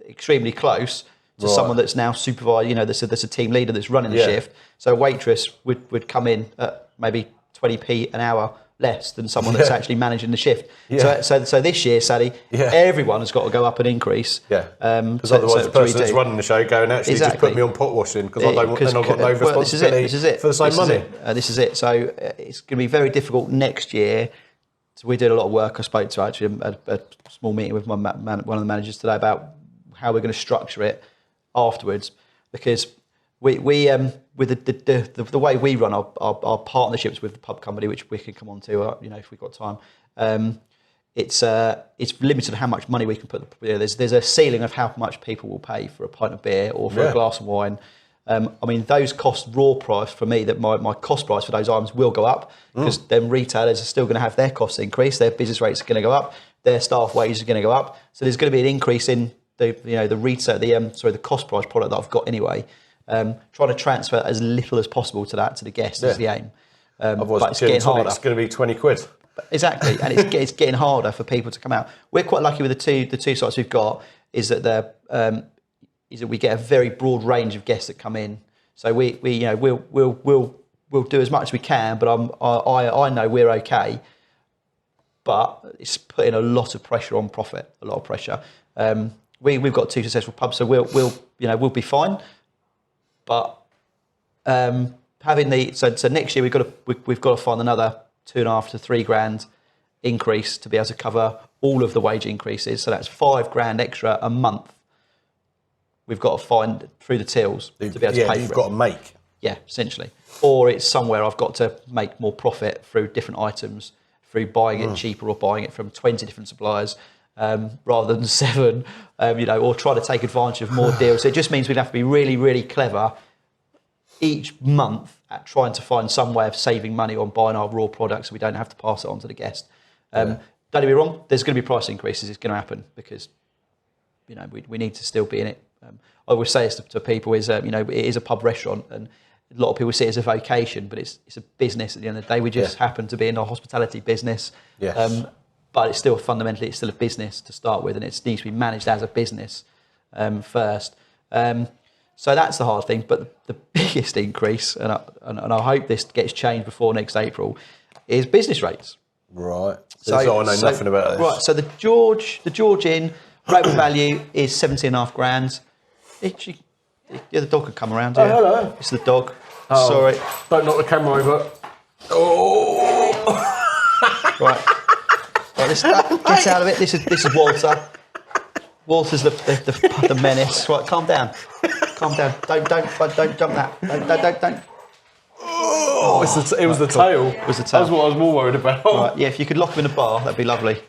extremely close to someone that's now supervised. There's a team leader that's running the shift. So a waitress would come in at maybe 20p an hour less than someone that's actually managing the shift. Yeah. So this year, Sally, everyone has got to go up an increase. Yeah. Because otherwise the person that's running the show going, actually just put me on pot washing, because I've got no responsibility for the same money. This is it. So it's going to be very difficult next year. So we did a lot of work. I spoke to actually a small meeting with one of the managers today about how we're going to structure it afterwards, because we with the way we run our partnerships with the pub company, which we can come on to, if we've got time, it's limited how much money we can put. There's a ceiling of how much people will pay for a pint of beer or for a glass of wine. Those cost raw price for me, that my cost price for those items will go up, because then retailers are still going to have their costs increase, their business rates are going to go up, their staff wages are going to go up. So there's going to be an increase in the cost price product that I've got anyway. Trying to transfer as little as possible to the guest is the aim. Otherwise, but it's getting harder. It's going to be 20 quid. Exactly, and it's getting harder for people to come out. We're quite lucky with the two sites we've got, is that we get a very broad range of guests that come in. So we'll do as much as we can, but I know we're okay. But it's putting a lot of pressure on profit, a lot of pressure. We've got 2 successful pubs, so we'll be fine. But so next year we've got to find another 2.5 to 3 grand increase to be able to cover all of the wage increases. So that's 5 grand extra a month. We've got to find through the tills to be able to pay for it. You've got to make. Yeah, essentially. Or it's somewhere I've got to make more profit through different items, through buying it cheaper or buying it from 20 different suppliers. Rather than 7, or try to take advantage of more deals. So it just means we'd have to be really, really clever each month at trying to find some way of saving money on buying our raw products, so we don't have to pass it on to the guest. Don't get me wrong, there's going to be price increases. It's going to happen, because we need to still be in it. I always say this to people is, it is a pub restaurant, and a lot of people see it as a vocation, but it's a business at the end of the day. We just happen to be in a hospitality business. Yes. But it's still fundamentally, it's still a business to start with, and it needs to be managed as a business first. So that's the hard thing. But the biggest increase, and I hope this gets changed before next April, is business rates. Right. So I know nothing about this. Right. So the George Inn rate of value is 17.5 grand. The dog could come around here. Oh, hello. It's the dog. Oh, sorry. Don't knock the camera over. Oh. Right. Get out of it. This is Walter. Walter's the menace. Right, calm down. Calm down. Don't jump that. Don't. Oh, it was the tail. It was the tail. That's what I was more worried about. Right, yeah, if you could lock him in a bar, that'd be lovely.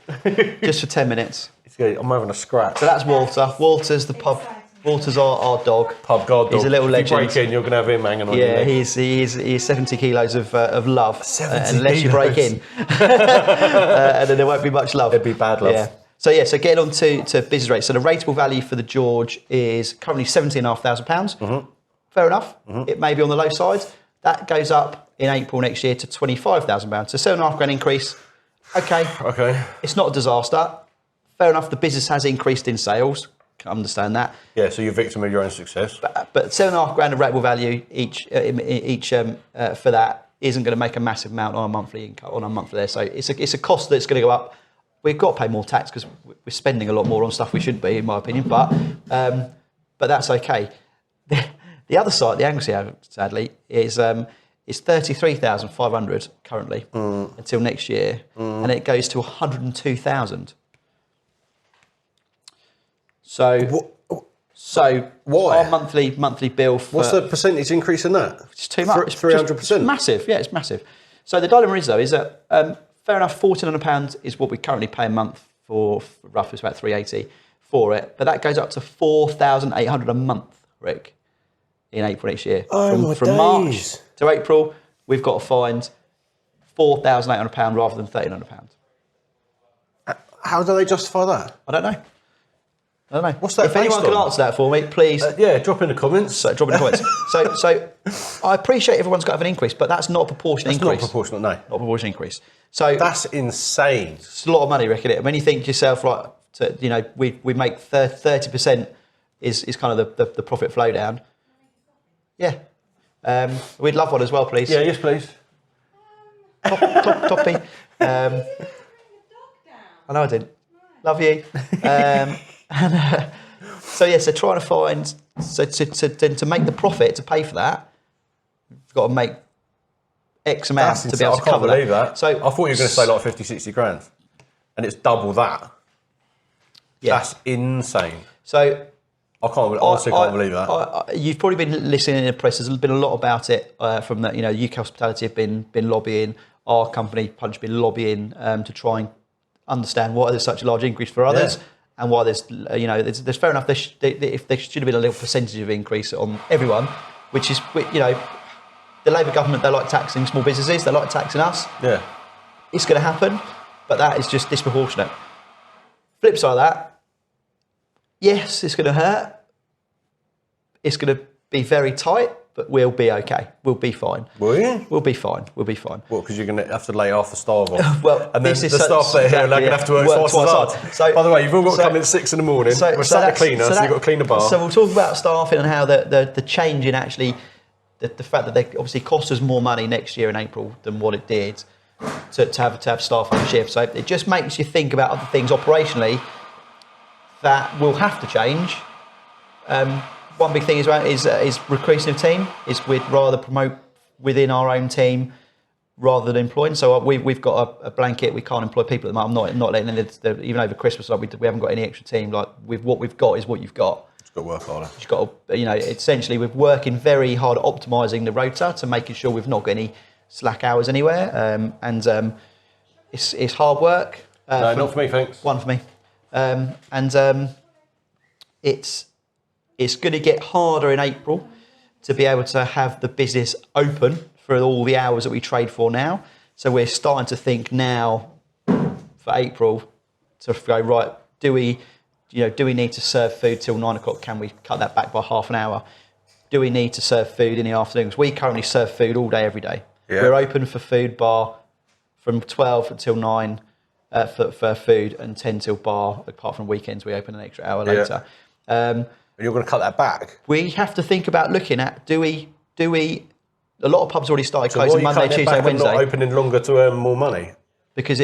Just for 10 minutes. I'm having a scratch. So that's Walter. Walter's the pub. Walter's our dog. Pub guard dog. He's a little legend. If you break in, you're going to have him hanging on. Yeah, he's 70 kilos of love. 70 unless you break in. And then there won't be much love. It'd be bad love. Yeah. So getting on to business rates. So the rateable value for the George is currently £17,500. Mm-hmm. Fair enough. Mm-hmm. It may be on the low side. That goes up in April next year to £25,000. So £7.5 grand increase. Okay. It's not a disaster. Fair enough. The business has increased in sales. Can understand that. Yeah. So you're victim of your own success. But £7.5 grand of rateable value each for that isn't going to make a massive amount on a monthly income on a monthly there. So it's a cost that's going to go up. We've got to pay more tax because we're spending a lot more on stuff we shouldn't be, in my opinion. But that's okay. The other side, the Anglesey Arms, sadly, is 33,500 currently until next year, and it goes to 102,000. So why? Our monthly bill for... What's the percentage increase in that? It's too much. 300%? It's massive. Yeah, it's massive. So the dilemma is, though, is that, fair enough, £1,400 is what we currently pay a month for roughly, it's about $380 for it. But that goes up to $4,800 a month, Rick, in April next year. From March to April, we've got to find £4,800 rather than £1,300. How do they justify that? I don't know. What's that? If anyone can answer that for me, please. Drop in the comments. So I appreciate everyone's got to have an increase, but that's not a proportionate increase. Not proportional, no. Not a proportionate increase. So that's insane. It's a lot of money, Rick, isn't it? When you think to yourself, right, we make 30% is kind of the profit flow down. Yeah. We'd love one as well, please. Yeah, yes, please. Toppy. I know I didn't. Love you. So trying to find, to make the profit to pay for that, we've got to make X amount to be able to cover that. I can't believe that. So I thought you were going to say like 50, 60 grand, and it's double that. Yeah. That's insane. So I honestly can't believe that. You've probably been listening in the press. There's been a lot about it from the, UK Hospitality have been lobbying. Our company, Punch, been lobbying to try and understand why there's such a large increase for others, and why there's there's fair enough. If there should have been a little percentage of increase on everyone, which is the Labour government, they like taxing small businesses. They like taxing us. Yeah, it's going to happen, but that is just disproportionate. Flip side of that, yes, it's going to hurt. It's going to be very tight, but we'll be okay. We'll be fine. Will you? We'll be fine. We'll be fine. Well, because you're going to have to lay half the staff off. Well, and then the staff that are here are going to have to work twice as hard. So, by the way, you've all got to come in at 6 in the morning. We're sat the cleaner, so you've got to clean the bar. So we'll talk about staffing and how the change in actually, the fact that they obviously cost us more money next year in April than what it did to have staff on shift. So it just makes you think about other things operationally that will have to change. One big thing is recruiting a team. We'd rather promote within our own team rather than employing. So we've got a blanket. We can't employ people at the moment. I'm not letting any, even over Christmas. Like we haven't got any extra team. Like what we've got is what you've got. You've got to work harder. You've got to, essentially we're working very hard at optimising the rota to making sure we've not got any slack hours anywhere. It's hard work. No, not for me, thanks. One for me. It's going to get harder in April to be able to have the business open for all the hours that we trade for now. So we're starting to think now for April to go, right, do we need to serve food till 9 o'clock? Can we cut that back by half an hour? do we need to serve food in the afternoons? We currently serve food all day, every day. Yeah. We're open for food bar from 12 until 9 for food, and 10 till bar. Apart from weekends, we open an extra hour later. And you're going to cut that back? We have to think about looking at, do we, a lot of pubs already started closing Monday, Tuesday, Wednesday. Not opening longer to earn more money? Because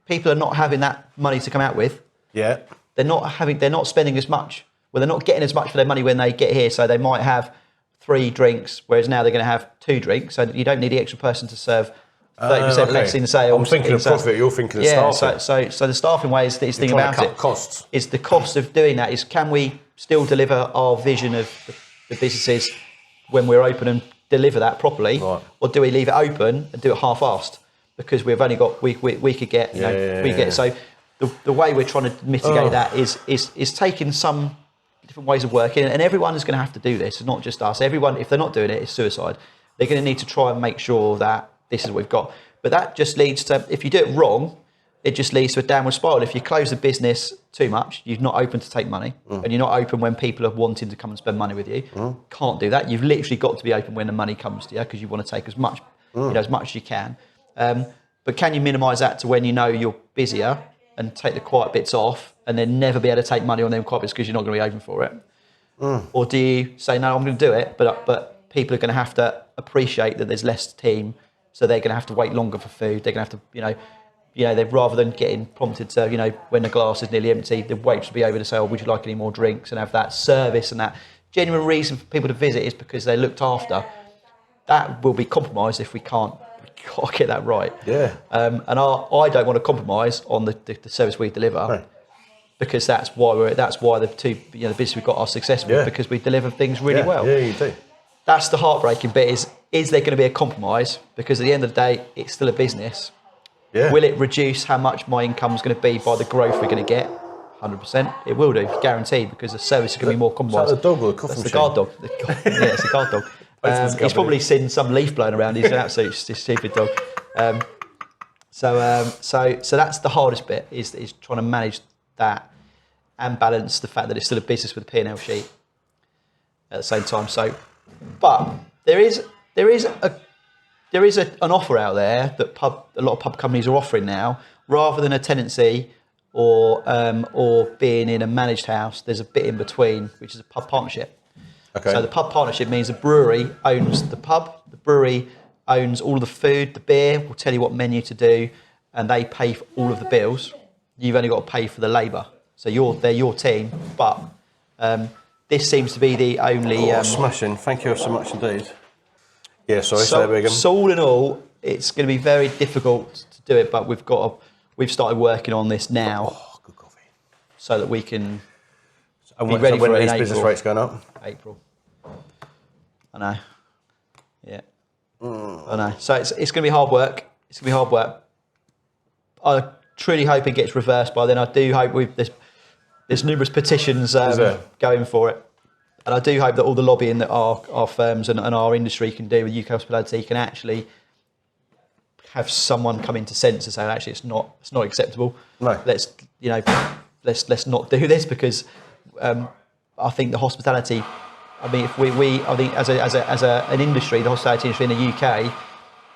people are not having that money to come out with. Yeah. They're not spending as much. Well, they're not getting as much for their money when they get here. So they might have 3 drinks, whereas now they're going to have 2 drinks. So you don't need the extra person to serve 30% less in sales. I'm thinking of profit, you're thinking of staffing. So the staffing way is the thing about it. Costs. Is the cost of doing that is, can we still deliver our vision of the businesses when we're open and deliver that properly, or do we leave it open and do it half-assed because we've only got we could get so the way we're trying to mitigate that is taking some different ways of working, and everyone is going to have to do this. It's not just us. Everyone, if they're not doing it, it's suicide. They're going to need to try and make sure that this is what we've got. But that just leads to, if you do it wrong, it just leads to a downward spiral. If you close the business too much, you're not open to take money, and you're not open when people are wanting to come and spend money with you. Can't do that. You've literally got to be open when the money comes to you, because you want to take as much, as much as you can. But can you minimise that to when you know you're busier and take the quiet bits off, and then never be able to take money on them quiet bits because you're not going to be open for it? Or do you say, no, I'm going to do it, but people are going to have to appreciate that there's less team, so they're going to have to wait longer for food. They're going to have to, they rather than getting prompted to, when the glass is nearly empty, the wait to be able to say, oh, would you like any more drinks, and have that service, and that genuine reason for people to visit is because they're looked after. That will be compromised if we can't get that right. Yeah. And I don't want to compromise on the service we deliver. Right. Because that's why the two the business we've got are successful, because we deliver things really well. Yeah, you do. That's the heartbreaking bit. Is there going to be a compromise? Because at the end of the day, it's still a business. Yeah. Will it reduce how much my income is going to be by the growth we're going to get? 100%. It will do, guaranteed, because the service is going to be more compromised. Is that the dog or the coffee machine? It's the guard dog. It's the guard dog. He's probably seen some leaf blowing around. He's an absolute stupid dog. So that's the hardest bit, is trying to manage that and balance the fact that it's still a business with a P&L sheet at the same time. So, but there is an offer out there that a lot of pub companies are offering now, rather than a tenancy or being in a managed house. There's a bit in between, which is a pub partnership. Okay. So the pub partnership means the brewery owns the pub, the brewery owns all of the food, the beer, will tell you what menu to do, and they pay for all of the bills. You've only got to pay for the labour. So they're your team, but this seems to be the only... smashing. Thank you so much indeed. Yeah, sorry, say that again. So all in all, it's going to be very difficult to do it, but we've started working on this now. Oh, good coffee. So that we can be ready for it in April. When are these business rates going up? April. I know. Yeah. I know. So it's going to be hard work. It's going to be hard work. I truly hope it gets reversed by then. I do hope there's numerous petitions going for it. And I do hope that all the lobbying that our firms and our industry can do with UK hospitality can actually have someone come into sense and say, actually, it's not acceptable. No. Let's not do this, because I think the hospitality. I mean, if I think as an industry, the hospitality industry in the UK,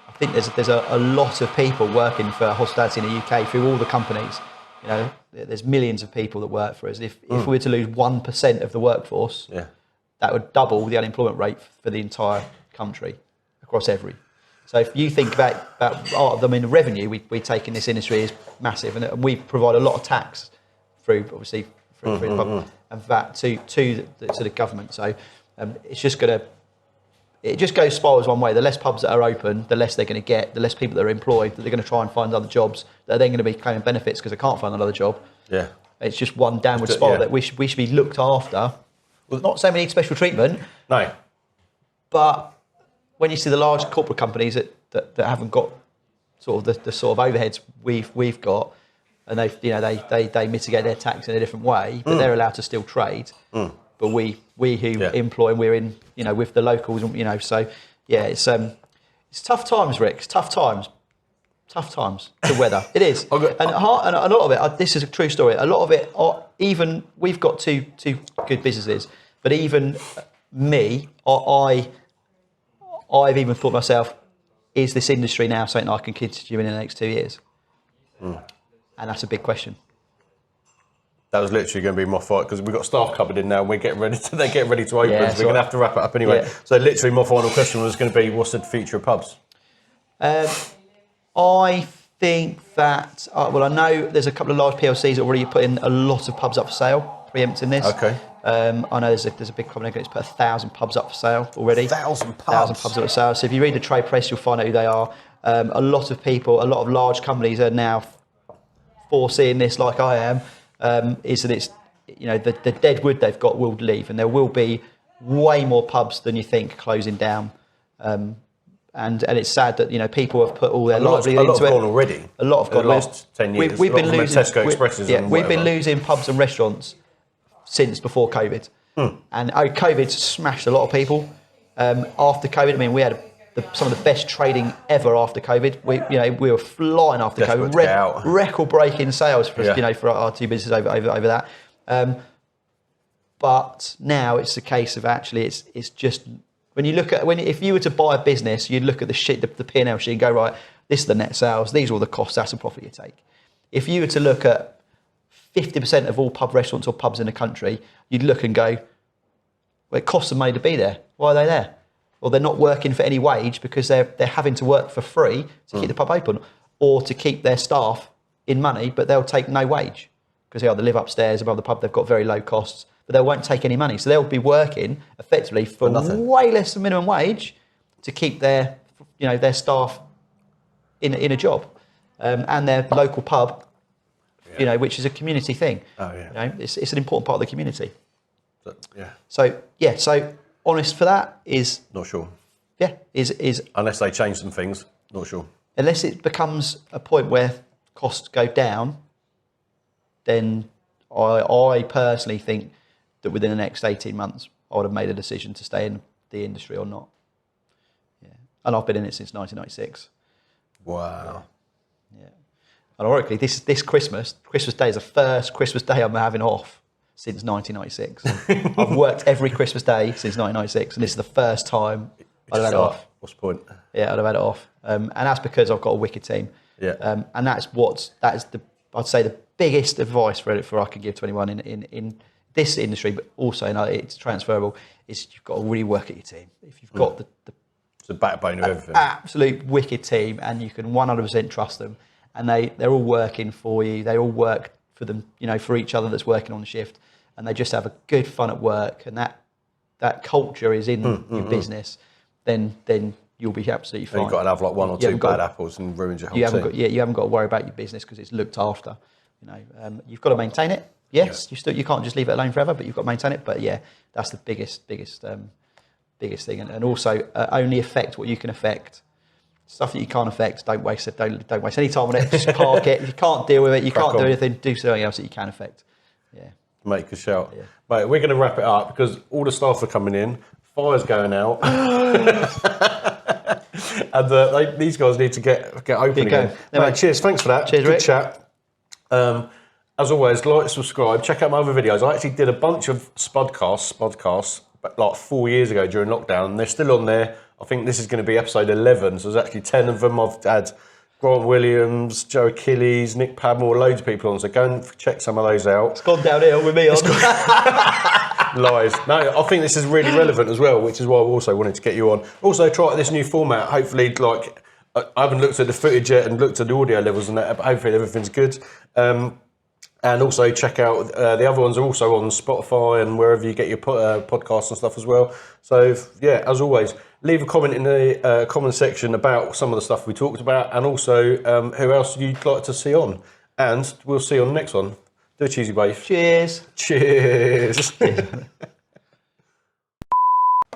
I think there's a lot of people working for hospitality in the UK through all the companies. There's millions of people that work for us. If we were to lose 1% of the workforce, that would double the unemployment rate for the entire country across every. So if you think about the revenue we take in this industry is massive, and we provide a lot of tax through the and VAT to the government. So it's just it just goes spirals one way. The less pubs that are open, the less they're going to get. The less people that are employed, that they're going to try and find other jobs that are then going to be claiming benefits because they can't find another job. Yeah, it's just one downward spiral that we should be looked after. Well, not saying we need special treatment. No, but when you see the large corporate companies that haven't got sort of the sort of overheads we've got, and they mitigate their tax in a different way, but they're allowed to still trade. But we who employ, we're in with the locals, so it's tough times, Rick. It's tough times. The weather, it is, and a lot of it. This is a true story. A lot of it, even we've got two good businesses, but even I've even thought to myself, is this industry now something I can continue in the next 2 years? And that's a big question. That was literally going to be my fight because we've got staff coming in now and they're getting ready to open, so we're going to have to wrap it up anyway. Yeah. So literally my final question was going to be, what's the future of pubs? I think that, I know there's a couple of large PLCs that already putting a lot of pubs up for sale, preempting this. Okay. I know there's a big company that's put 1,000 pubs up for sale already. 1,000 pubs? 1,000 pubs up for sale. So if you read the trade press, you'll find out who they are. A lot of people, a lot of large companies are now foreseeing this like I am, is that it's, the dead wood they've got will leave, and there will be way more pubs than you think closing down. And it's sad that people have put all their livelihood into it. A lot have gone already. A lot have gone. The last 10 years. We've been losing Tesco Expresses. We've been losing pubs and restaurants since before COVID, and COVID smashed a lot of people. After COVID, we had some of the best trading ever after COVID. We were flying after COVID. Record-breaking sales for for our two businesses over that. But now it's a case of actually it's just. When you look at if you were to buy a business, you'd look at the P&L sheet and go, right, this is the net sales, these are all the costs, that's the profit you take. If you were to look at 50% of all pub restaurants or pubs in the country, you'd look and go, well, it costs them money to be there. Why are they there? Or they're not working for any wage because they're having to work for free to keep the pub open, or to keep their staff in money, but they'll take no wage because they live upstairs above the pub. They've got very low costs, but they won't take any money. So they'll be working effectively for way less than minimum wage to keep their staff in a job, and their local pub, which is a community thing. Oh yeah. It's an important part of the community. So honest for that is not sure. Yeah, is unless they change some things, not sure. Unless it becomes a point where costs go down, then I personally think that within the next 18 months, I would have made a decision to stay in the industry or not. Yeah, and I've been in it since 1996. Wow. Yeah, and ironically, this Christmas Day is the first Christmas Day I'm having off since 1996. I've worked every Christmas Day since 1996, and this is the first time I've had it off. What's the point? Yeah, I'd have had it off, and that's because I've got a wicked team. Yeah, and I'd say the biggest advice for I could give to anyone in this industry, but also it's transferable, is you've got to really work at your team. If you've got it's the backbone of everything. Absolute wicked team, and you can 100% trust them, and they're all working for you. They all work for them, for each other that's working on the shift, and they just have a good fun at work, and that culture is in your business. Then you'll be absolutely fine. You've got to have like one or two bad apples and ruins your whole team. You haven't got to worry about your business because it's looked after. You've got to maintain it. Yes, you can't just leave it alone forever, but you've got to maintain it. But yeah, that's the biggest thing, and also only affect what you can affect. Stuff that you can't affect, don't waste it. Don't waste any time on it. Just park it. If you can't deal with it, you can't do anything. Do something else that you can affect. Yeah. Make a shout. Yeah. Mate, we're going to wrap it up because all the staff are coming in. Fire's going out. And these guys need to get open again. Mate, cheers. Thanks for that. Cheers, Good Rick. chat. As always, like, subscribe, check out my other videos. I actually did a bunch of Spudcasts, but like 4 years ago during lockdown, and they're still on there. I think this is going to be episode 11, so there's actually 10 of them. I've had Grant Williams, Joe Achilles, Nick Padmore, loads of people on, so go and check some of those out. It's gone downhill with me on. Lies. No, I think this is really relevant as well, which is why I also wanted to get you on. Also, try this new format. Hopefully, I haven't looked at the footage yet and looked at the audio levels and that, but hopefully everything's good. And also check out the other ones are also on Spotify and wherever you get your podcasts and stuff as well. So yeah, as always, leave a comment in the comment section about some of the stuff we talked about, and also who else you'd like to see on. And we'll see you on the next one. Do a cheesy wave. Cheers. Cheers.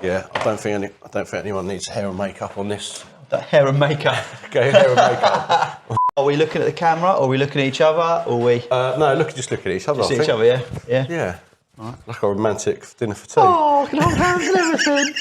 Yeah, I don't think anyone needs hair and makeup on this. Hair and makeup. Okay, hair and makeup. Are we looking at the camera, or are we looking at each other, or are we? No, just look at each other. Just at each other, yeah. Yeah. Right. Like a romantic dinner for two. Oh, can I have hands and everything?